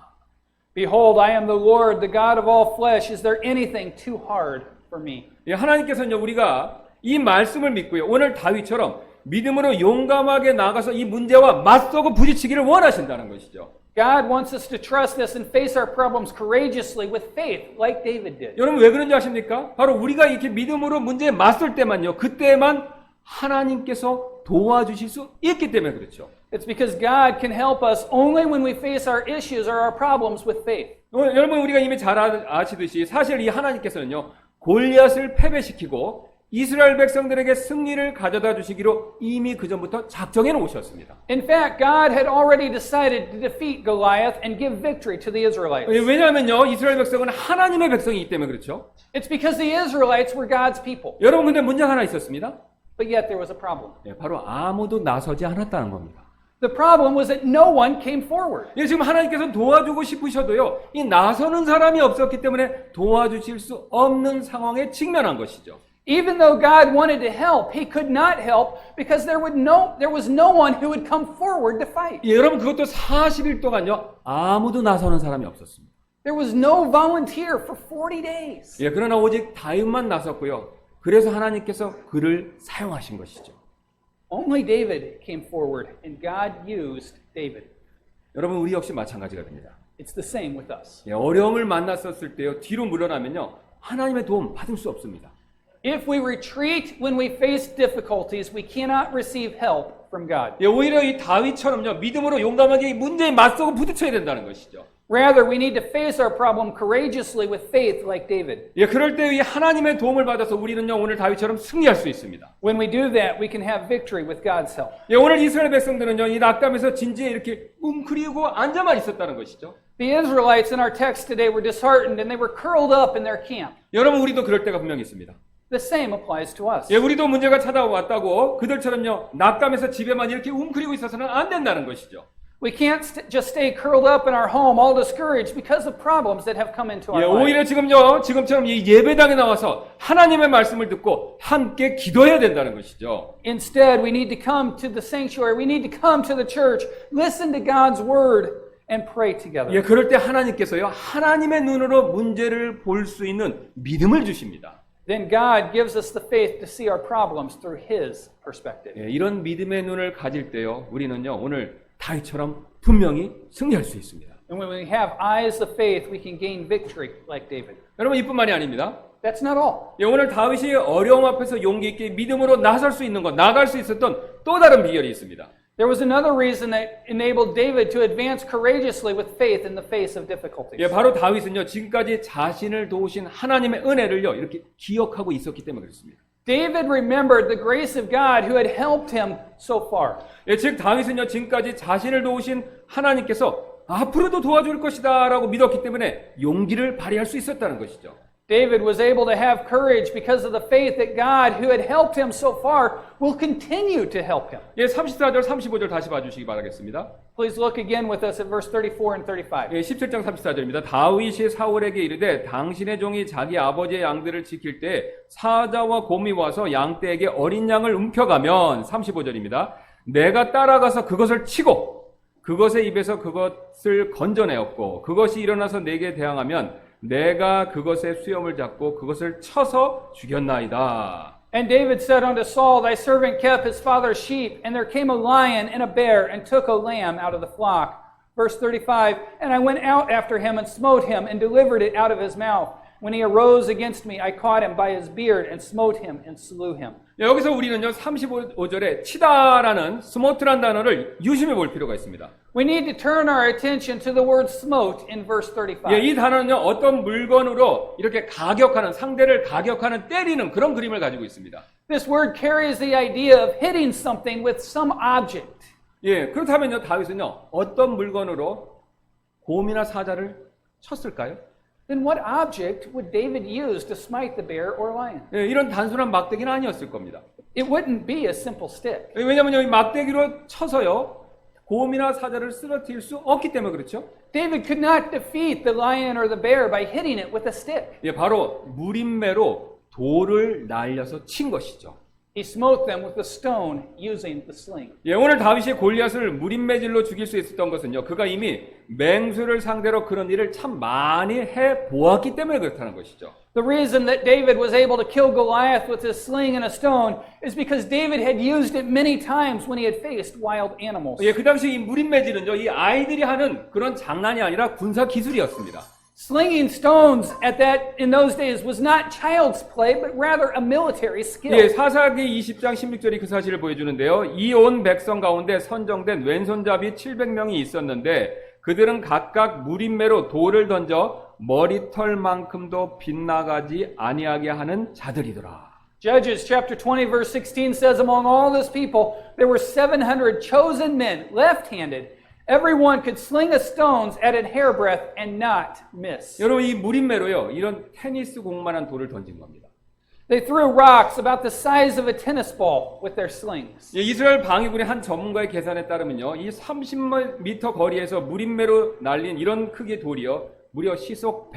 Speaker 3: Behold, I am the Lord, the God of all flesh. Is there anything too hard for me?
Speaker 2: 예, 하나님께서는요 우리가 이 말씀을 믿고요 오늘 다윗처럼 믿음으로 용감하게 나가서 이 문제와 맞서고 부딪히기를 원하신다는 것이죠.
Speaker 3: God wants us to trust this and face our problems courageously with faith, like David did.
Speaker 2: 여러분 왜 그런지 아십니까? 바로 우리가 이렇게 믿음으로 문제에 맞설 때만요 그때만 하나님께서 도와주실 수 있기 때문에 그렇죠.
Speaker 3: It's because God can help us only when we face our issues or our problems with faith.
Speaker 2: 여러분 우리가 이미 잘 아시듯이 사실 이 하나님께서는요 골리앗을 패배시키고 이스라엘 백성들에게 승리를 가져다 주시기로 이미 그전부터 작정해 놓으셨습니다.
Speaker 3: In fact, God had already decided to defeat Goliath and give victory to the Israelites.
Speaker 2: 왜냐하면요 이스라엘 백성은 하나님의 백성이기 때문에 그렇죠.
Speaker 3: It's because the Israelites were God's people.
Speaker 2: 여러분 근데 문제가 하나 있었습니다.
Speaker 3: But yet there was a problem.
Speaker 2: 바로 아무도 나서지 않았다는 겁니다.
Speaker 3: The problem was that no one came forward.
Speaker 2: 지금 하나님께서 도와주고 싶으셔도요 이 나서는 사람이 없었기 때문에 도와주실 수 없는 상황에 직면한 것이죠.
Speaker 3: Even though God wanted to help, He could not help because there was no one who would come forward to fight.
Speaker 2: 여러분 그것도 40일 동안요 아무도 나서는 사람이 없었습니다.
Speaker 3: There was no volunteer for 40 days.
Speaker 2: 그러나 오직 다윗만 나섰고요. 그래서 하나님께서 그를 사용하신 것이죠.
Speaker 3: Only David came forward, and God used David.
Speaker 2: 여러분 우리 역시 마찬가지가 됩니다.
Speaker 3: It's the same with us.
Speaker 2: 어려움을 만났었을 때요 뒤로 물러나면요 하나님의 도움 받을 수 없습니다.
Speaker 3: If we retreat when we face difficulties, we cannot receive help from God.
Speaker 2: 오히려 이 다윗처럼요 믿음으로 용감하게 이 문제에 맞서고 부딪혀야 된다는 것이죠.
Speaker 3: Rather, we need to face our problem courageously with faith like David.
Speaker 2: 그럴 때 이 하나님의 도움을 받아서 우리는요 오늘 다윗처럼 승리할 수 있습니다.
Speaker 3: When we do that, we can have victory with God's help.
Speaker 2: 오늘 이스라엘 백성들은요 이 낙담에서 진지에 이렇게 웅크리고 앉아만 있었다는 것이죠.
Speaker 3: The Israelites in our text today were disheartened and they were curled up in their camp.
Speaker 2: 여러분 우리도 그럴 때가 분명히 있습니다.
Speaker 3: The same applies to us.
Speaker 2: 우리도 문제가 찾아왔다고 그들처럼요 낙담해서 집에만 이렇게 웅크리고 있어서는 안 된다는 것이죠.
Speaker 3: We can't just stay curled up in our home all discouraged because of problems that have come into our life.
Speaker 2: 오히려 지금처럼 이 예배당에 나와서 하나님의 말씀을 듣고 함께 기도해야 된다는 것이죠.
Speaker 3: Instead, we need to come to the sanctuary. We need to come to the church, listen to God's word, and pray together.
Speaker 2: 그럴 때 하나님께서요 하나님의 눈으로 문제를 볼 수 있는 믿음을 주십니다.
Speaker 3: Then God gives us the faith to see our problems through His perspective.
Speaker 2: 이런 믿음의 눈을 가질 때요 우리는요 오늘 다윗처럼 분명히 승리할 수 있습니다.
Speaker 3: And when we have eyes of faith, we can gain victory like David.
Speaker 2: 여러분 이뿐만이 아닙니다.
Speaker 3: That's not all.
Speaker 2: 오늘 다윗이 어려움 앞에서 용기 있게 믿음으로 나설 수 있는 것, 나갈 수 있었던 또 다른 비결이 있습니다.
Speaker 3: There was another reason that enabled David to advance courageously with faith in the face of difficulties.
Speaker 2: 바로 다윗은요 지금까지 자신을 도우신 하나님의 은혜를요 이렇게 기억하고 있었기 때문에 그렇습니다.
Speaker 3: David remembered the grace of God who had helped him so far.
Speaker 2: 예, 즉 다윗은요 지금까지 자신을 도우신 하나님께서 앞으로도 도와줄 것이다라고 믿었기 때문에 용기를 발휘할 수 있었다는 것이죠.
Speaker 3: David was able to have courage because of the faith that God, who had helped him so far, will continue to help him.
Speaker 2: 예, 34절, 35절 다시 봐주시기 바라겠습니다.
Speaker 3: Please look again with us at verse 34 and 35.
Speaker 2: 예, 17장 34절입니다. 다윗이 사울에게 이르되 당신의 종이 자기 아버지의 양들을 지킬 때 사자와 곰이 와서 양떼에게 어린 양을 움켜가면 35절입니다. 내가 따라가서 그것을 치고 그것의 입에서 그것을 건져내었고 그것이 일어나서 내게 대항하면 내가 그것의 수염을 잡고 그것을 쳐서 죽였나이다.
Speaker 3: And David said unto Saul, Thy servant kept his father's sheep, and there came a lion and a bear, and took a lamb out of the flock. Verse 35, And I went out after him, and smote him, and delivered it out of his mouth. When he arose against me, I caught him by his beard, and smote him, and slew him.
Speaker 2: 여기서 우리는요 35절에 치다라는 스모트란 단어를 유심히 볼 필요가 있습니다.
Speaker 3: We need to turn our attention to the word smote in verse 35.
Speaker 2: 예, 이 단어는요 어떤 물건으로 이렇게 가격하는 상대를 가격하는 때리는 그런 그림을 가지고 있습니다.
Speaker 3: This word carries the idea of hitting something with some object.
Speaker 2: 예, 그렇다면요 다윗은요 어떤 물건으로 곰이나 사자를 쳤을까요?
Speaker 3: Then what object would David use to smite the bear or lion?
Speaker 2: 예, 이런 단순한 막대기는 아니었을 겁니다.
Speaker 3: It wouldn't be a simple stick.
Speaker 2: 예, 왜냐하면 이 막대기로 쳐서요 곰이나 사자를 쓰러뜨릴 수 없기 때문에 그렇죠.
Speaker 3: David could not defeat the lion or the bear by hitting it with a stick.
Speaker 2: 예, 바로 무림매로 돌을 날려서 친 것이죠.
Speaker 3: He smote them with a stone using the sling.
Speaker 2: 예, 오늘 다윗이 골리앗을 무림매질로 죽일 수 있었던 것은요. 그가 이미 맹수를 상대로 그런 일을 참 많이 해 보았기 때문에 그렇다는 것이죠.
Speaker 3: The reason that David was able to kill Goliath with his sling and a stone is because David had used it many times when he had faced wild animals.
Speaker 2: 예, 그 당시 이 무림매질은요. 이 아이들이 하는 그런 장난이 아니라 군사 기술이었습니다.
Speaker 3: Slinging stones in those days was not child's play, but rather a military skill.
Speaker 2: 예, 사사기 20장 16절이 그 사실을 보여주는데요. 이 온 백성 가운데 선정된 왼손잡이 700명이 있었는데 그들은 각각 무림매로 돌을 던져 머리털만큼도 빗나가지 아니하게 하는 자들이더라.
Speaker 3: Judges chapter 20 verse 16 says, Among all this people there were 700 chosen men, left-handed. Everyone could sling a stones at a hairbreadth and not miss.
Speaker 2: 여러분 이 무림매로요. 이런 테니스 공만한 돌을 던진 겁니다.
Speaker 3: They threw rocks about the size of a tennis ball with their slings.
Speaker 2: 예, 이스라엘 방위군의 한 전문가의 계산에 따르면요. 이 30m 거리에서 무림매로 날린 이런 크기의 돌이요. 무려 시속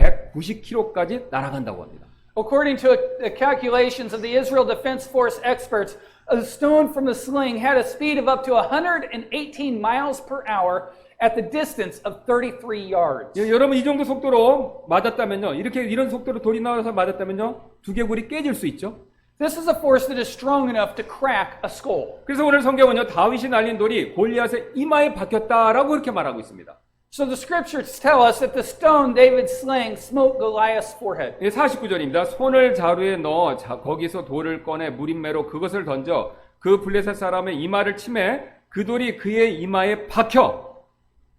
Speaker 2: 190km까지 날아간다고 합니다.
Speaker 3: According to the calculations of the Israel Defense Force experts, a stone from the sling had a speed of up to 118 miles per hour at the distance of 33 yards.
Speaker 2: 예, 여러분 이 정도 속도로 맞았다면요. 이런 속도로 돌이 나와서 맞았다면요. 두개골이 깨질 수 있죠.
Speaker 3: This is a force that is strong enough to crack a skull.
Speaker 2: 그래서 오늘 성경은요. 다윗이 날린 돌이 골리앗의 이마에 박혔다라고 그렇게 말하고 있습니다.
Speaker 3: So the scriptures tell us that the stone David sling smote Goliath's forehead.
Speaker 2: 예, 49절입니다. 손을 자루에 넣어 거기서 돌을 꺼내 무림매로 그것을 던져 그 블레셋 사람의 이마를 치매 그 돌이 그의 이마에 박혀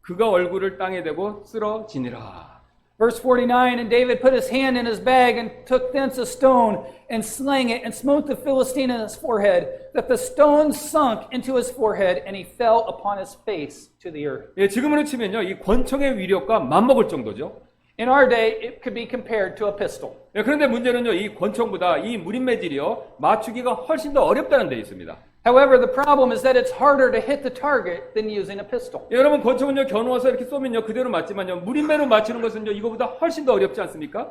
Speaker 2: 그가 얼굴을 땅에 대고 쓰러지니라.
Speaker 3: Verse 49, And David put his hand in his bag and took thence a stone and slang it and smote the Philistine in his forehead, that the stone sunk into his forehead and he fell upon his face to the earth.
Speaker 2: 예, 지금으로 치면요. 이 권총의 위력과 맞먹을 정도죠.
Speaker 3: In our day, it could be compared to a pistol.
Speaker 2: 예, 그런데 문제는요. 이 권총보다 이 무림매질이요. 맞추기가 훨씬 더 어렵다는 데 있습니다.
Speaker 3: However, the problem is that it's harder to hit the target than using a pistol.
Speaker 2: 예, 여러분 권총은요. 겨누어서 이렇게 쏘면요. 그대로 맞지만요. 무림매로 맞추는 것은요. 이거보다 훨씬 더 어렵지 않습니까?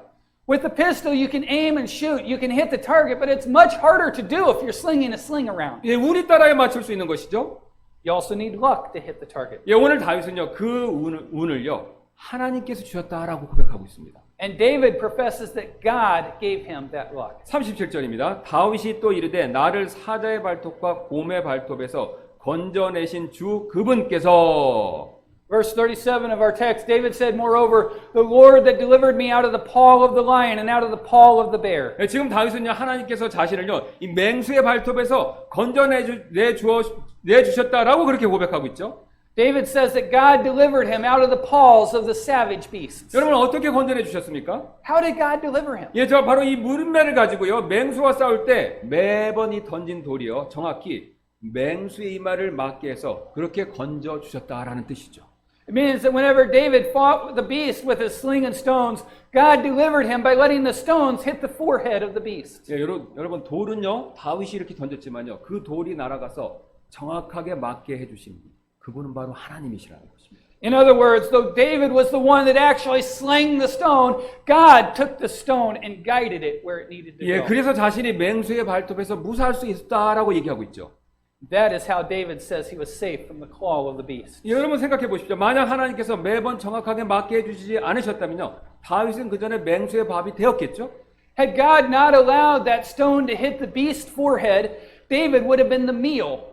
Speaker 3: With the pistol, you can aim and shoot, you can hit the target, but it's much harder to do if you're slinging a sling around.
Speaker 2: 예, 운이 따라야 맞출 수 있는 것이죠.
Speaker 3: You also need luck to hit the target.
Speaker 2: 예, 오늘 다윗은요. 그 운을요. 하나님께서 주셨다라고 고백하고 있습니다.
Speaker 3: And David professes that God gave him that luck.
Speaker 2: 37절입니다. 다윗이 또 이르되 나를 사자의 발톱과 곰의 발톱에서 건져내신 주 그분께서
Speaker 3: Verse 37 of our text, David said, Moreover, the Lord that delivered me out of the paw of the lion and out of the paw of the bear.
Speaker 2: 예, 지금 다윗은요. 하나님께서 자신을요. 이 맹수의 발톱에서 건져내주셨다라고 그렇게 고백하고 있죠.
Speaker 3: David says that God delivered him out of the paws of the savage beasts.
Speaker 2: 여러분 어떻게 건져내 주셨습니까?
Speaker 3: How did God deliver him?
Speaker 2: 예, 저 바로 이 물매를 가지고요. 맹수와 싸울 때 매번 이 던진 돌이요. 정확히 맹수의 이마를 맞게 해서 그렇게 건져 주셨다라는 뜻이죠.
Speaker 3: It means that whenever David fought the beast with his sling and stones, God delivered him by letting the stones hit the forehead of the beast.
Speaker 2: 예, 여러분 돌은요. 다윗이 이렇게 던졌지만요. 그 돌이 날아가서 정확하게 맞게 해 주신 분. 그분은 바로 하나님이시라는 것입니다.
Speaker 3: In other words, though David was the one that actually slang the stone, God took the stone and guided it where it needed to
Speaker 2: 예,
Speaker 3: go.
Speaker 2: 그래서 자신이 맹수의 발톱에서 무사할 수 있다라고 얘기하고 있죠.
Speaker 3: That is how David says he was safe from the claw of the beast.
Speaker 2: 예, 여러분 생각해 보십시오. 만약 하나님께서 매번 정확하게 맞게 해주시지 않으셨다면요. 다윗은 그 전에 맹수의 밥이 되었겠죠.
Speaker 3: Had God not allowed that stone to hit the beast's forehead, David would have been the meal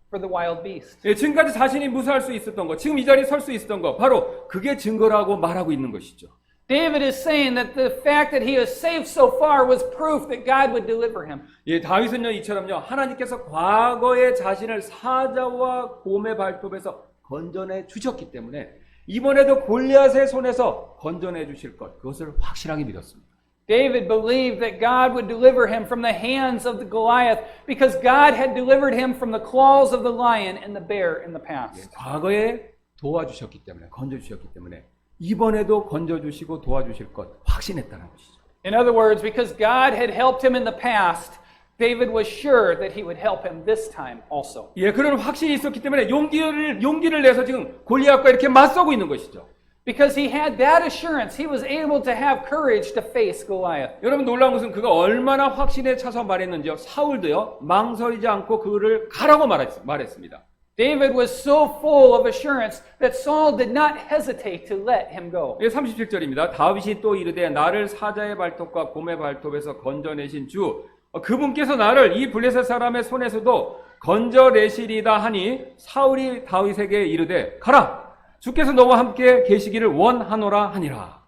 Speaker 3: for the wild beast.
Speaker 2: 예, 지금까지 자신이 무사할 수 있었던 것, 지금 이 자리에 설 수 있었던 것, 바로 그게 증거라고 말하고 있는 것이죠.
Speaker 3: David is saying that the fact that he was saved so far was proof that God would deliver him.
Speaker 2: 예, 다윗은요 이처럼요 하나님께서 과거에 자신을 사자와 곰의 발톱에서 건져내 주셨기 때문에 이번에도 골리앗의 손에서 건져내 주실 것, 그것을 확실하게 믿었습니다.
Speaker 3: David believed that God would deliver him from the hands of the Goliath because God had delivered him from the claws of the lion and the bear in the past.
Speaker 2: 과거에 도와주셨기 때문에, 건져주셨기 때문에 이번에도 건져주시고 도와주실 것 확신했다는 것이죠.
Speaker 3: In other words, because God had helped him in the past, David was sure that he would help him this time also.
Speaker 2: 예, 그런 확신이 있었기 때문에 용기를 내서 지금 골리앗과 이렇게 맞서고 있는 것이죠.
Speaker 3: Because he had that assurance, he was able to have courage to face Goliath.
Speaker 2: 여러분 놀라운 것은 그가 얼마나 확신에 차서 말했는지요. 사울도요 망설이지 않고 그를 가라고 말했습니다.
Speaker 3: David was so full of assurance that Saul did not hesitate to let him go.
Speaker 2: 예, 37절입니다. 다윗이 또 이르되 나를 사자의 발톱과 곰의 발톱에서 건져내신 주 그분께서 나를 이 블레셋 사람의 손에서도 건져내시리다 하니 사울이 다윗에게 이르되 가라 주께서 너와 함께 계시기를 원하노라 하니라.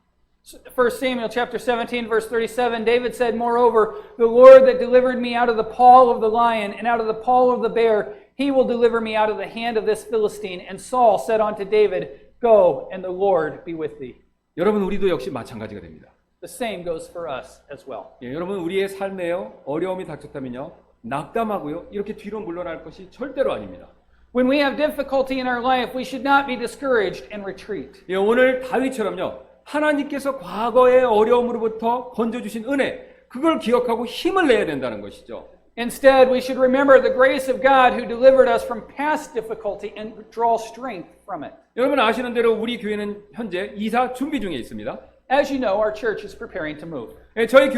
Speaker 3: 1 Samuel chapter 17 verse 37, David said, Moreover, the Lord that delivered me out of the paw of the lion and out of the paw of the bear, he will deliver me out of the hand of this Philistine. And Saul said unto David, Go, and the Lord be with thee.
Speaker 2: 여러분 우리도 역시 마찬가지가 됩니다.
Speaker 3: The same goes for us as well.
Speaker 2: 예, 여러분 우리의 삶에요 어려움이 닥쳤다면요 낙담하고요 이렇게 뒤로 물러날 것이 절대로 아닙니다.
Speaker 3: When we have difficulty in our life, we should not be discouraged and retreat.
Speaker 2: 예, 오늘 다윗처럼요 하나님께서 과거의 어려움으로부터 건져주신 은혜 그걸 기억하고 힘을 내야 된다는 것이죠.
Speaker 3: Instead, we should remember the grace of God who delivered us from past difficulty and draw strength from it.
Speaker 2: 여러분 아시는 대로 우리 교회는 현재 이사 준비 중에 있습니다.
Speaker 3: As you know, our church is preparing to move.
Speaker 2: 예, 저희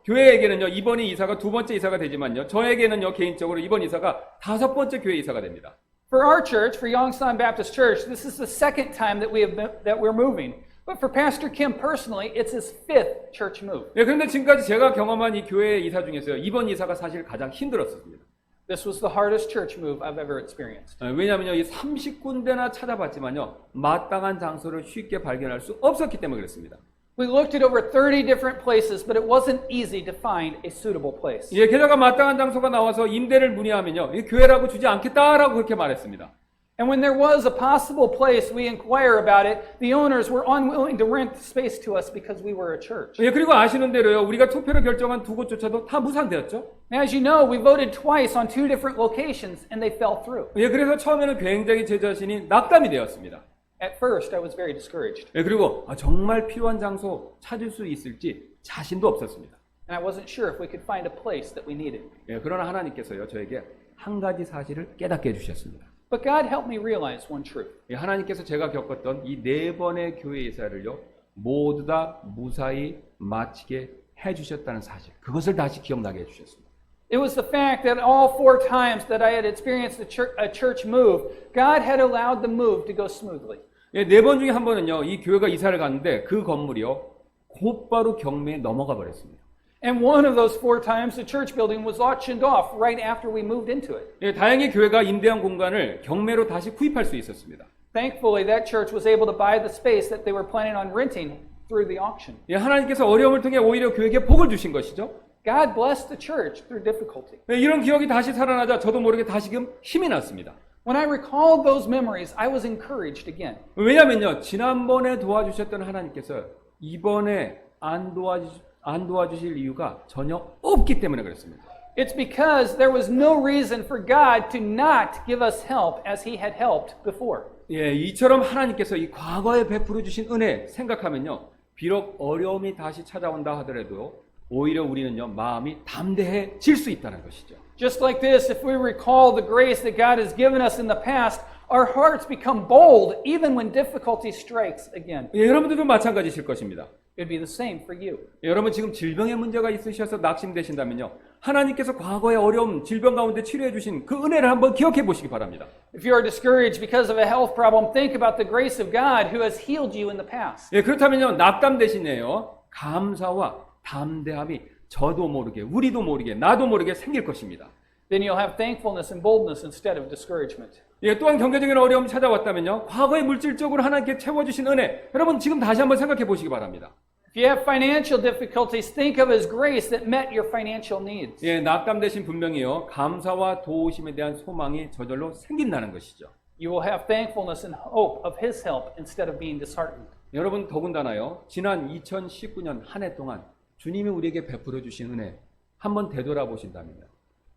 Speaker 2: 교회에게는요 이번이 이사가 두 번째 이사가 되지만요 저에게는요 개인적으로 이번 이사가 다섯 번째 교회 이사가 됩니다.
Speaker 3: For our church, for Yongsan Baptist Church, this is the second time that we're moving. But for Pastor Kim personally, it's his fifth church move.
Speaker 2: 예, 그런데 지금까지 제가 경험한 이 교회 이사 중에서요 이번 이사가 사실 가장 힘들었습니다.
Speaker 3: This was the hardest church move I've ever experienced.
Speaker 2: 왜냐하면요 이 30군데나 찾아봤지만요 마땅한 장소를 쉽게 발견할 수 없었기 때문에 그렇습니다.
Speaker 3: We looked at over 30 different places, but it wasn't easy to find a suitable place.
Speaker 2: 예, 게다가 마땅한 장소가 나와서 임대를 문의하면요 이 교회라고 주지 않겠다라고 그렇게 말했습니다.
Speaker 3: And when there was a possible place we inquire about it, the owners were unwilling to rent the space to us because we were a church.
Speaker 2: 예, 그리고 아시는 대로요 우리가 투표로 결정한 두 곳조차도 다 무산되었죠.
Speaker 3: As you know, we voted twice on two different locations, and they fell through.
Speaker 2: 예, 그래서 처음에는 굉장히 제 자신이 낙담이 되었습니다.
Speaker 3: At first, I was very discouraged,
Speaker 2: 예, 그리고 정말 필요한 장소 찾을 수 있을지 자신도 없었습니다.
Speaker 3: and I wasn't sure if we could find a place that we needed.
Speaker 2: 예, 그러나 하나님께서요 저에게 한 가지 사실을 깨닫게 해주셨습니다.
Speaker 3: But God helped me realize one truth.
Speaker 2: 예, 하나님께서 제가 겪었던 이 네 번의 교회 이사를요 모두 다 무사히 마치게 해주셨다는 사실, 그것을 다시 기억나게 해주셨습니다.
Speaker 3: It was the fact that all 4 times that I had experienced a church move, God had allowed the move to go smoothly.
Speaker 2: 예, 네 번 중에 한 번은요 이 교회가 이사를 갔는데 그 건물이요 곧바로 경매에 넘어가 버렸습니다.
Speaker 3: And one of those 4 times, the church building was auctioned off right after we moved into it.
Speaker 2: 예, 다행히 교회가 임대한 공간을 경매로 다시 구입할 수 있었습니다.
Speaker 3: Thankfully, that church was able to buy the space that they were planning on renting through the auction.
Speaker 2: 예, 하나님께서 어려움을 통해 오히려 교회에게 복을 주신 것이죠.
Speaker 3: God blessed the church through difficulty.
Speaker 2: 예, 이런 기억이 다시 살아나자 저도 모르게 다시금 힘이 났습니다.
Speaker 3: When I recalled those memories, I was encouraged again.
Speaker 2: 왜냐면요, 지난번에 도와주셨던 하나님께서 이번에 안 도와주실 이유가 전혀 없기 때문에 그렇습니다.
Speaker 3: It's because there was no reason for God to not give us help as He had helped before.
Speaker 2: 예, 이처럼 하나님께서 이 과거에 베풀어 주신 은혜 생각하면요, 비록 어려움이 다시 찾아온다 하더라도 오히려 우리는요, 마음이 담대해질 수 있다는 것이죠.
Speaker 3: Just like this, if we recall the grace that God has given us in the past, our hearts become bold even when difficulty strikes again.
Speaker 2: 예, 여러분들도 마찬가지실 것입니다.
Speaker 3: It'd be the same for you.
Speaker 2: 예, 여러분 지금 질병의 문제가 있으셔서 낙심되신다면요, 하나님께서 과거의 어려움, 질병 가운데 치료해 주신 그 은혜를 한번 기억해 보시기 바랍니다.
Speaker 3: If you are discouraged because of a health problem, think about the grace of God who has healed you in the past.
Speaker 2: 예, 그렇다면요, 낙담 대신에요, 감사와 담대함이 저도 모르게, 우리도 모르게, 나도 모르게 생길 것입니다.
Speaker 3: Then you'll have thankfulness and boldness instead of discouragement.
Speaker 2: 예, 또한 경제적인 어려움이 찾아왔다면요, 과거에 물질적으로 하나님께 채워주신 은혜, 여러분 지금 다시 한번 생각해 보시기 바랍니다.
Speaker 3: If you have financial difficulties, think of His grace that met your financial needs.
Speaker 2: 예, 낙담 대신 분명히요, 감사와 도우심에 대한 소망이 저절로 생긴다는 것이죠.
Speaker 3: You will have thankfulness and hope of His help instead of being disheartened.
Speaker 2: 여러분 더군다나요, 지난 2019년 한 해 동안 주님이 우리에게 베풀어 주신 은혜 한번 되돌아보신다면요,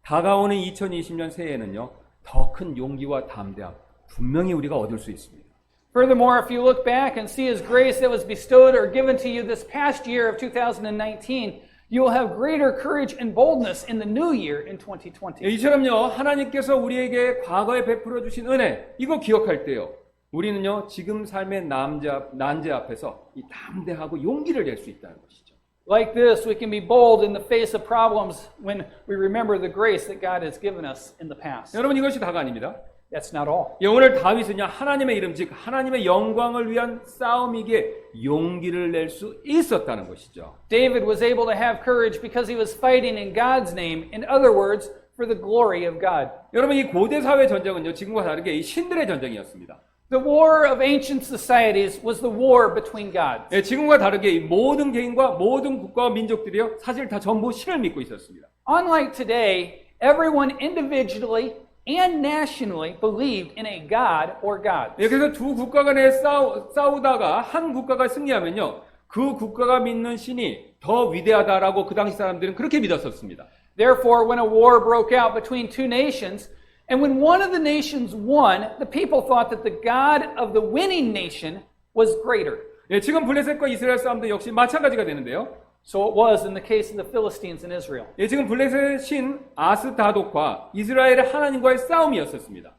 Speaker 2: 다가오는 2020년 새해에는요, 더 큰 용기와 담대함 분명히 우리가 얻을 수 있습니다.
Speaker 3: Furthermore, if you look back and see His grace that was bestowed or given to you this past year of 2019, you will have greater courage and boldness in the new year in 2020.
Speaker 2: 이처럼요, 하나님께서 우리에게 과거에 베풀어 주신 은혜, 이거 기억할 때요, 우리는요, 지금 삶의 난제 앞에서 이 담대하고 용기를 낼 수 있다는 것이죠.
Speaker 3: Like this, we can be bold in the face of problems when we remember the grace that God has given us in the past.
Speaker 2: 여러분 이것이 다가 아닙니다.
Speaker 3: That's not all.
Speaker 2: 예, 오늘 다윗은요, 하나님의 이름, 즉 하나님의 영광을 위한 싸움이기에 용기를 낼 수 있었다는 것이죠.
Speaker 3: David was able to have courage because he was fighting in God's name. In other words, for the glory of God.
Speaker 2: 여러분 이 고대 사회 전쟁은요, 지금과 다르게 이 신들의 전쟁이었습니다.
Speaker 3: The war of ancient societies was the war between gods.
Speaker 2: 예, 지금과 다르게 이 모든 개인과 모든 국가와 민족들이요, 사실 다 전부 신을 믿고 있었습니다.
Speaker 3: Unlike today, everyone individually and nationally believed in a god or gods.
Speaker 2: 예, 그래서 두 국가 간에 싸우다가 한 국가가 승리하면요, 그 국가가 믿는 신이 더 위대하다라고 그 당시 사람들은 그렇게 믿었었습니다.
Speaker 3: Therefore, when a war broke out between two nations, and when one of the nations won, the people thought that the God of the winning nation was greater.
Speaker 2: 예, 지금 블레셋과 이스라엘 싸움도 역시 마찬가지가 되는데요.
Speaker 3: So it was in the case of the Philistines in Israel.
Speaker 2: 예, 지금 블레셋의 신 아스다독과 이스라엘의 하나님과의 싸움이었었습니다.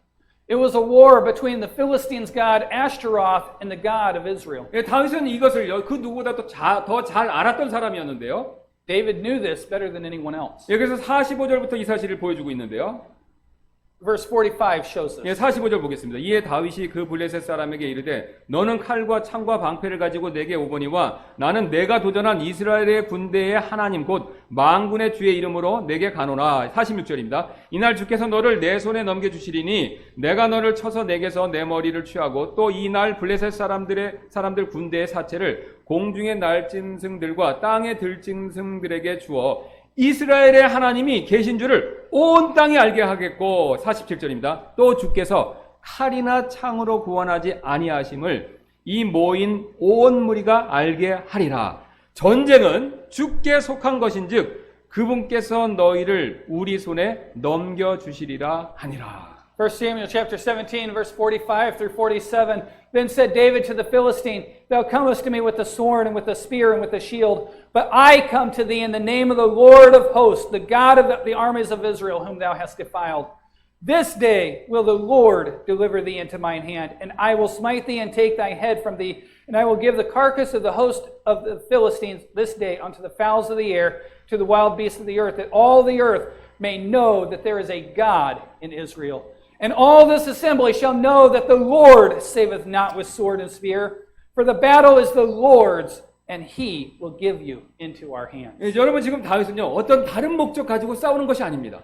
Speaker 3: It was a war between the Philistines' god Ashtaroth and the God of Israel.
Speaker 2: 예, 다윗은 이것을요, 그 누구보다 더 잘 알았던 사람이었는데요.
Speaker 3: David knew this better than anyone else.
Speaker 2: 예, 그래서 45절부터 이 사실을 보여주고 있는데요.
Speaker 3: Verse 45 shows
Speaker 2: 예,
Speaker 3: this.
Speaker 2: 45절 보겠습니다. 이에 다윗이 그 블레셋 사람에게 이르되 너는 칼과 창과 방패를 가지고 내게 오거니와 나는 내가 도전한 이스라엘의 군대의 하나님 곧 만군의 주의 이름으로 내게 가노라. 46절입니다. 이날 주께서 너를 내 손에 넘겨주시리니 내가 너를 쳐서 내게서 내 머리를 취하고 또 이날 블레셋 사람들 군대의 사체를 공중의 날짐승들과 땅의 들짐승들에게 주어 이스라엘의 하나님이 계신 줄을 온 땅이 알게 하겠고 47절입니다. 또 주께서 칼이나 창으로 구원하지 아니하심을 이 모인 온 무리가 알게 하리라. 전쟁은 주께 속한 것인즉 그분께서 너희를 우리 손에 넘겨주시리라 하니라.
Speaker 3: 1 Samuel chapter 17, verse 45 through 47. Then said David to the Philistine, Thou comest to me with a sword and with a spear and with a shield, but I come to thee in the name of the Lord of hosts, the God of the armies of Israel, whom thou hast defiled. This day will the Lord deliver thee into mine hand, and I will smite thee and take thy head from thee, and I will give the carcass of the host of the Philistines this day unto the fowls of the air, to the wild beasts of the earth, that all the earth may know that there is a God in Israel. And all this assembly shall know that the Lord saveth not with sword and spear, for the battle is the Lord's, and he will give you into our hands.
Speaker 2: 예, 여러분 지금 다윗은요, 어떤 다른 목적 가지고 싸우는 것이 아닙니다.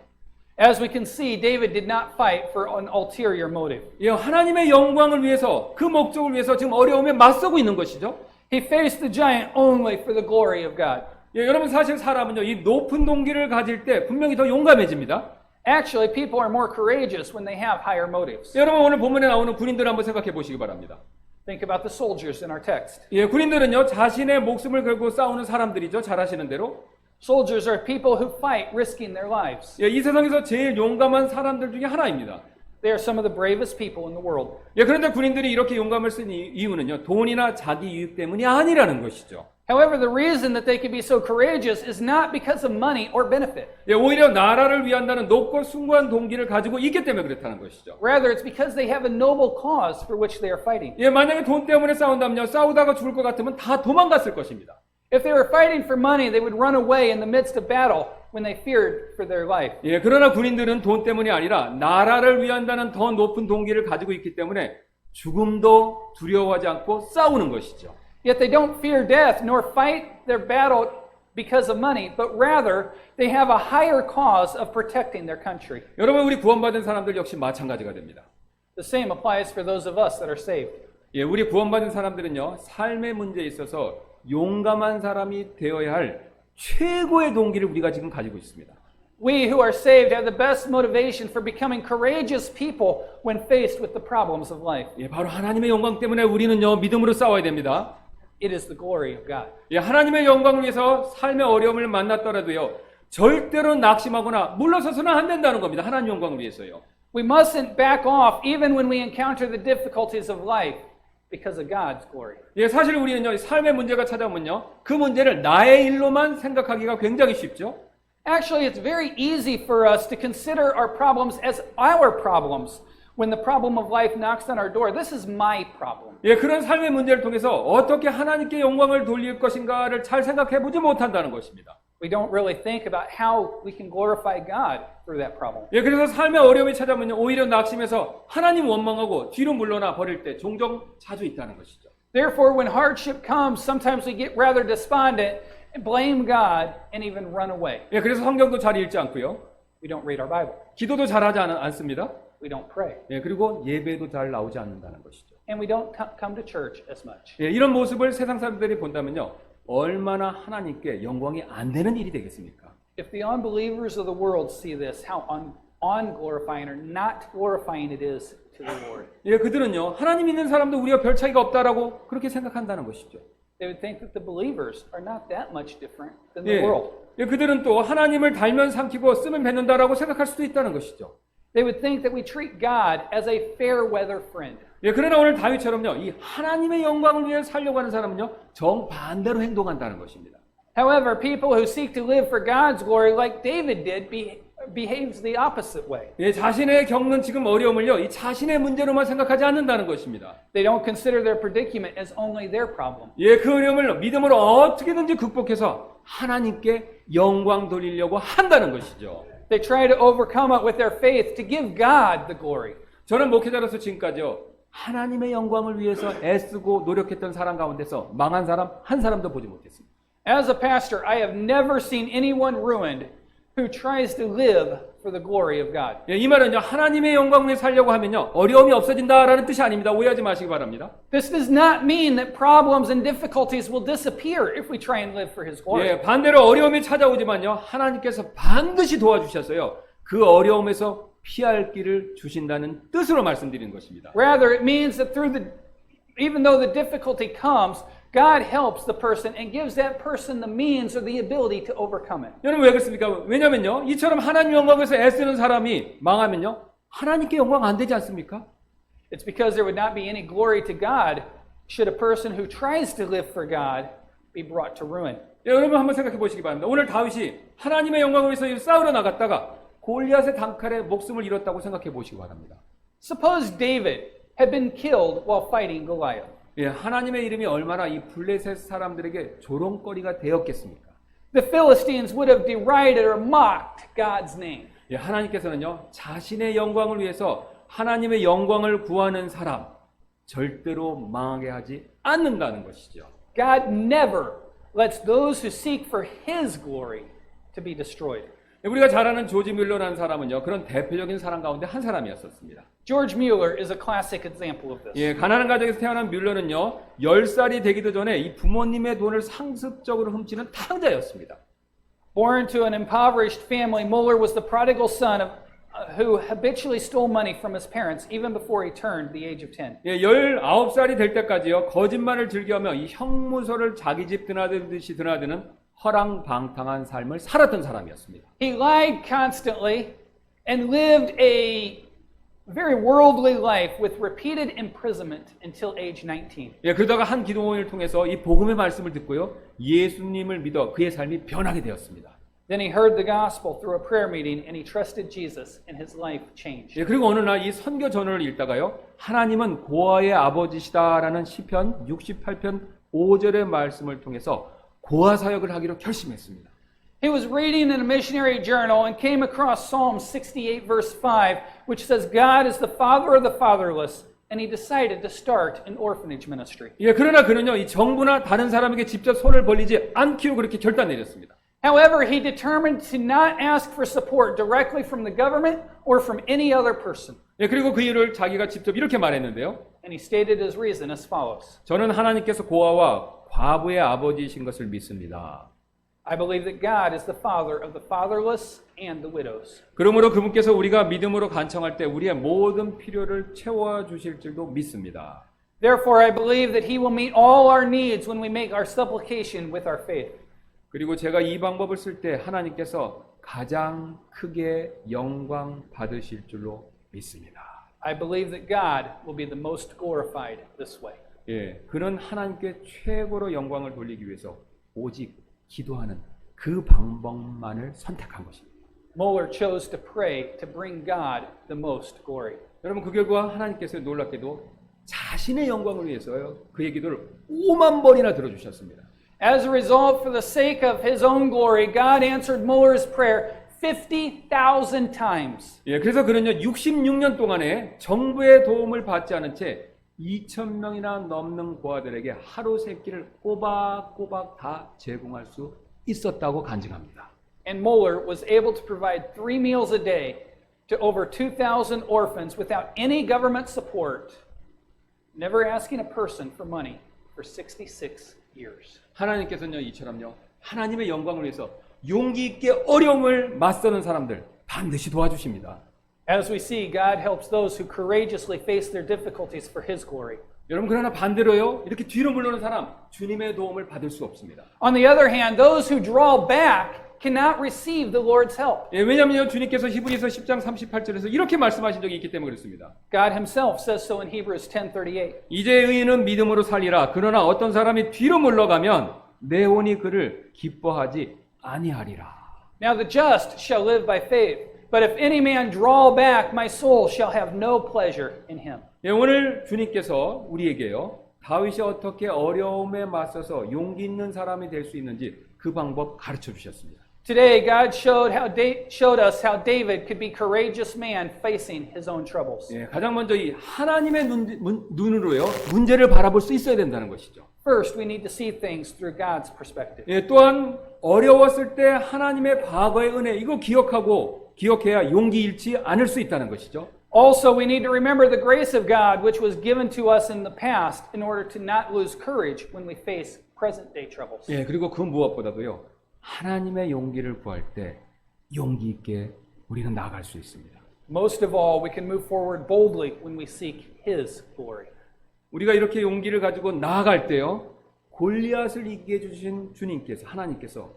Speaker 3: As we can see, David did not fight for an ulterior motive.
Speaker 2: 예, 하나님의 영광을 위해서 그 목적을 위해서 지금 어려움에 맞서고 있는 것이죠.
Speaker 3: He faced the giant only for the glory of God.
Speaker 2: 예, 여러분 사실 사람은요, 이 높은 동기를 가질 때 분명히 더 용감해집니다.
Speaker 3: Actually, people are more courageous when they have higher motives.
Speaker 2: 여러분 오늘 본문에 나오는 군인들 한번 생각해 보시기 바랍니다.
Speaker 3: Think about the soldiers in our text.
Speaker 2: 예, 군인들은요 자신의 목숨을 걸고 싸우는 사람들이죠. 잘 아시는 대로.
Speaker 3: Soldiers are people who fight, risking their lives.
Speaker 2: 예, 이 세상에서 제일 용감한 사람들 중에 하나입니다.
Speaker 3: They are some of the bravest people in the world.
Speaker 2: 예, 그런데 군인들이 이렇게 용감을 쓴 이유는요 돈이나 자기 이익 때문이 아니라는 것이죠.
Speaker 3: However, the reason that they can be so courageous is not because of money or benefit.
Speaker 2: 예, 오히려 나라를 위한다는 높고 숭고한 동기를 가지고 있기 때문에 그렇다는 것이죠.
Speaker 3: Rather, it's because they have a noble cause for which they are fighting.
Speaker 2: 예, 만약에 돈 때문에 싸운다면요 싸우다가 죽을 것 같으면 다 도망갔을 것입니다.
Speaker 3: If they were fighting for money, they would run away in the midst of battle when they feared for their life.
Speaker 2: 예, 그러나 군인들은 돈 때문이 아니라 나라를 위한다는 더 높은 동기를 가지고 있기 때문에 죽음도 두려워하지 않고 싸우는 것이죠.
Speaker 3: Yet they don't fear death nor fight their battle because of money, but rather they have a higher cause of protecting their country.
Speaker 2: 여러분 우리 구원받은 사람들 역시 마찬가지가 됩니다.
Speaker 3: The same applies for those of us that are saved.
Speaker 2: 예, 우리 구원받은 사람들은요 삶의 문제에 있어서 용감한 사람이 되어야 할 최고의 동기를 우리가 지금 가지고 있습니다.
Speaker 3: We who are saved have the best motivation for becoming courageous people when faced with the problems of life.
Speaker 2: 예, 바로 하나님의 영광 때문에 우리는요 믿음으로 싸워야 됩니다.
Speaker 3: It is the glory of God.
Speaker 2: 예, 하나님의 영광을 위해서 삶의 어려움을 만났더라도요 절대로 낙심하거나 물러서서는 안 된다는 겁니다. 하나님 영광을 위해서요.
Speaker 3: We mustn't back off even when we encounter the difficulties of life because of God's glory.
Speaker 2: 예, 사실 우리는요 삶의 문제가 찾아오면요 그 문제를 나의 일로만 생각하기가 굉장히 쉽죠.
Speaker 3: Actually, it's very easy for us to consider our problems as our problems when the problem of life knocks on our door. This is my problem.
Speaker 2: 예, 그런 삶의 문제를 통해서 어떻게 하나님께 영광을 돌릴 것인가를 잘 생각해 보지 못한다는 것입니다.
Speaker 3: We don't really think about how we can glorify God through that problem.
Speaker 2: 예, 그래서 삶의 어려움이 찾아오면 오히려 낙심해서 하나님 원망하고 뒤로 물러나 버릴 때 종종 자주 있다는 것이죠.
Speaker 3: Therefore, when hardship comes, sometimes we get rather despondent and blame God and even run away.
Speaker 2: 예, 그래서 성경도 잘 읽지 않고요.
Speaker 3: We don't read our Bible.
Speaker 2: 기도도 잘하지 않습니다.
Speaker 3: We don't pray.
Speaker 2: 예, 그리고 예배도 잘 나오지 않는다는 것이죠.
Speaker 3: And we don't come to church as much.
Speaker 2: 예, 이런 모습을 세상 사람들이 본다면요. 얼마나 하나님께 영광이 안 되는 일이 되겠습니까?
Speaker 3: If the unbelievers of the world see this, how unglorifying or not glorifying it is to the Lord.
Speaker 2: 예, 그들은요. 하나님 있는 사람도 우리가 별 차이가 없다라고 그렇게 생각한다는 것이죠.
Speaker 3: They would think that the believers are not that much different than
Speaker 2: 예,
Speaker 3: the world.
Speaker 2: 예, 그들은 또 하나님을 달면 삼키고 쓰면 뱉는다라고 생각할 수도 있다는 것이죠.
Speaker 3: They would think that we treat God as a fair weather friend.
Speaker 2: 예, 그러나 오늘 다윗처럼요, 이 하나님의 영광을 위해 살려고 하는 사람은요, 정반대로 행동한다는 것입니다.
Speaker 3: However, people who seek to live for God's glory, like David did, behaves the opposite way.
Speaker 2: 예, 자신의 겪는 지금 어려움을요, 이 자신의 문제로만 생각하지 않는다는 것입니다.
Speaker 3: They don't consider their predicament as only their problem.
Speaker 2: 예, 그 어려움을 믿음으로 어떻게든지 극복해서 하나님께 영광 돌리려고 한다는 것이죠.
Speaker 3: They try to overcome it with their faith to give God the glory.
Speaker 2: 저는 목회자로서 지금까지요, 하나님의 영광을 위해서 애쓰고 노력했던 사람 가운데서 망한 사람 한 사람도 보지 못했습니다.
Speaker 3: As a pastor, I have never seen anyone ruined who tries to live for the glory of God.
Speaker 2: 예, 이 말은요, 하나님의 영광을 위해 살려고 하면요, 어려움이 없어진다라는 뜻이 아닙니다. 오해하지 마시기 바랍니다.
Speaker 3: This does not mean that problems and difficulties will disappear if we try and live for His glory.
Speaker 2: 예, 반대로 어려움이 찾아오지만요, 하나님께서 반드시 도와주셔서요, 그 어려움에서 피할 길을 주신다는 뜻으로 말씀드리는 것입니다.
Speaker 3: Rather, it means that even though the difficulty comes, God helps the person and gives that person the means or the ability to overcome it.
Speaker 2: 여러분 왜 그렇습니까? 왜냐면요, 이처럼 하나님 영광에서 애쓰는 사람이 망하면요, 하나님께 영광 안 되지 않습니까?
Speaker 3: It's because there would not be any glory to God should a person who tries to live for God be brought to ruin.
Speaker 2: 예, 여러분 한번 생각해 보시기 바랍니다. 오늘 다윗이 하나님의 영광을 위해서 싸우러 나갔다가 골리앗의 단칼에 목숨을 잃었다고 생각해 보시기 바랍니다.
Speaker 3: Suppose David had been killed while fighting Goliath.
Speaker 2: 예, 하나님의 이름이 얼마나 이 블레셋 사람들에게 조롱거리가 되었겠습니까?
Speaker 3: The Philistines would have derided or mocked God's name.
Speaker 2: 예, 하나님께서는요, 자신의 영광을 위해서 하나님의 영광을 구하는 사람 절대로 망하게 하지 않는다는 것이죠.
Speaker 3: God never lets those who seek for His glory to be destroyed.
Speaker 2: 우리가 잘 아는 조지 뮬러라는 사람은요, 그런 대표적인 사람 가운데 한 사람이었었습니다.
Speaker 3: George Mueller is a classic example of this.
Speaker 2: 예, 가난한 가정에서 태어난 뮬러는요, 10살이 되기도 전에 이 부모님의 돈을 상습적으로 훔치는 탕자였습니다.
Speaker 3: Born to an impoverished family, Mueller was the prodigal son who habitually stole money from his parents even before he turned the age of 10.
Speaker 2: 예, 19살이 될 때까지요, 거짓말을 즐겨하며 이 형무소를 자기 집 드나들듯이 드나드는 허랑방탕한 삶을 살았던 사람이었습니다.
Speaker 3: He lied constantly and lived a very worldly life with repeated imprisonment until age 19.
Speaker 2: 예, 그러다가 한 기도원을 통해서 이 복음의 말씀을 듣고요, 예수님을 믿어 그의 삶이 변하게 되었습니다.
Speaker 3: Then he heard the gospel through a prayer meeting and he trusted Jesus and his life changed.
Speaker 2: 예, 그리고 어느 날 이 선교 전언을 읽다가요, 하나님은 고아의 아버지시다라는 시편 68편 5절의 말씀을 통해서 고아 사역을 하기로 결심했습니다.
Speaker 3: He was reading in a missionary journal and came across Psalm 68 verse 5, which says God is the father of the fatherless, and he decided to start an orphanage ministry.
Speaker 2: 예, 그러나 그는요, 이 정부나 다른 사람에게 직접 손을 벌리지 않기로 그렇게 결단 내렸습니다.
Speaker 3: However, he determined to not ask for support directly from the government or from any other person.
Speaker 2: 예, 그리고 그 이유를 자기가 직접 이렇게 말했는데요.
Speaker 3: And he stated his reason as follows.
Speaker 2: 저는 하나님께서 고아와 과부의 아버지이신 것을 믿습니다.
Speaker 3: I believe that God is the father of the fatherless and the widows.
Speaker 2: 그러므로 그분께서 우리가 믿음으로 간청할 때 우리의 모든 필요를 채워주실 줄도 믿습니다.
Speaker 3: Therefore, I believe that he will meet all our needs when we make our supplication with our faith.
Speaker 2: 그리고 제가 이 방법을 쓸 때 하나님께서 가장 크게 영광 받으실 줄로 믿습니다.
Speaker 3: I believe that God will be the most glorified this way.
Speaker 2: 예, 그는 하나님께 최고로 영광을 돌리기 위해서 오직 기도하는 그 방법만을 선택한 것입니다.
Speaker 3: Mueller chose to pray to bring God the most glory.
Speaker 2: 여러분, 그 결과 하나님께서 놀랍게도 자신의 영광을 위해서요, 그의 기도를 5만 번이나 들어주셨습니다.
Speaker 3: As a result, for the sake of his own glory, God answered Mueller's prayer 50,000 times.
Speaker 2: 예, 그래서 그는요, 66년 동안에 정부의 도움을 받지 않은 채 2,000명이나 넘는 고아들에게 하루 세 끼를 꼬박꼬박 다 제공할 수 있었다고 간증합니다.
Speaker 3: And Mueller was able to provide 3 meals a day to over 2,000 orphans without any government support, never asking a person for money for 66 years.
Speaker 2: 하나님께서는요, 이처럼요, 하나님의 영광을 위해서 용기 있게 어려움을 맞서는 사람들 반드시 도와주십니다.
Speaker 3: As we see, God helps those who courageously face their difficulties for his glory.
Speaker 2: 여러분, 그러나 반대로요, 이렇게 뒤로 물러는 사람 주님의 도움을 받을 수 없습니다.
Speaker 3: On the other hand, those who draw back cannot receive the Lord's help.
Speaker 2: 예, 왜냐하면 주님께서 히브리서 10장 38절에서 이렇게 말씀하신 적이 있기 때문에 그렇습니다.
Speaker 3: God himself says so in Hebrews 10:38.
Speaker 2: 이제 의인은 믿음으로 살리라. 그러나 어떤 사람이 뒤로 물러가면 내 혼이 그를 기뻐하지 아니하리라.
Speaker 3: Now the just shall live by faith, but if any man draw back, my soul shall have no pleasure in him.
Speaker 2: 예, 오늘 주님께서 우리에게요, 다윗이 어떻게 어려움에 맞서서 용기 있는 사람이 될 수 있는지 그 방법 가르쳐 주셨습니다.
Speaker 3: Today, God showed us how David could be a courageous man facing his own troubles.
Speaker 2: 예, 가장 먼저 이 하나님의 눈으로요, 문제를 바라볼 수 있어야 된다는 것이죠.
Speaker 3: First, we need to see things through God's perspective.
Speaker 2: 예, 또한 어려웠을 때 하나님의 과거의 은혜, 이거 기억해야 용기 잃지 않을 수 있다는 것이죠.
Speaker 3: Also, we need to remember the grace of God which was given to us in the past in order to not lose courage when we face present-day troubles.
Speaker 2: 예, 그리고 그 무엇보다도요, 하나님의 용기를 구할 때 용기 있게 우리는 나아갈 수 있습니다.
Speaker 3: Most of all, we can move forward boldly when we seek His glory.
Speaker 2: 우리가 이렇게 용기를 가지고 나아갈 때요, 골리앗을 이기게 해주신 주님께서, 하나님께서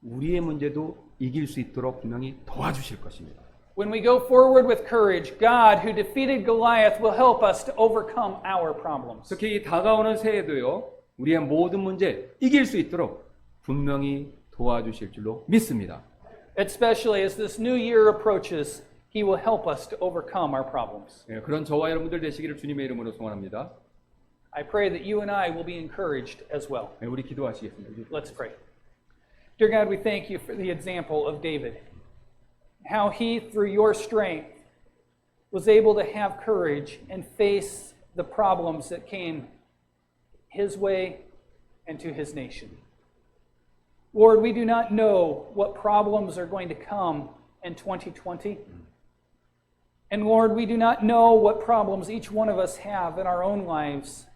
Speaker 2: 우리의 문제도 이길 수 있도록 분명히 도와주실 것입니다.
Speaker 3: When we go forward with courage, God, who defeated Goliath, will help us to overcome our problems.
Speaker 2: 특히 이 다가오는 새해도요, 우리의 모든 문제 이길 수 있도록 분명히 도와주실 줄로 믿습니다.
Speaker 3: Especially as this new year approaches, He will help us to overcome our problems.
Speaker 2: 예, 그런 저와 여러분들 되시기를 주님의 이름으로 소원합니다.
Speaker 3: I pray that you and I will be encouraged as well.
Speaker 2: 예, 우리 기도하시겠습니다.
Speaker 3: Let's pray. Dear God, we thank you for the example of David. How he, through your strength, was able to have courage and face the problems that came his way and to his nation. Lord, we do not know what problems are going to come in 2020. And Lord, we do not know what problems each one of us have in our own lives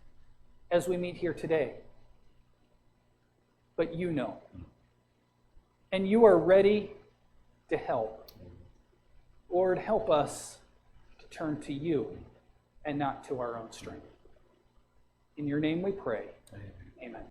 Speaker 3: as we meet here today. But you know. And you are ready to help. Lord, help us to turn to you and not to our own strength. In your name we pray. Amen.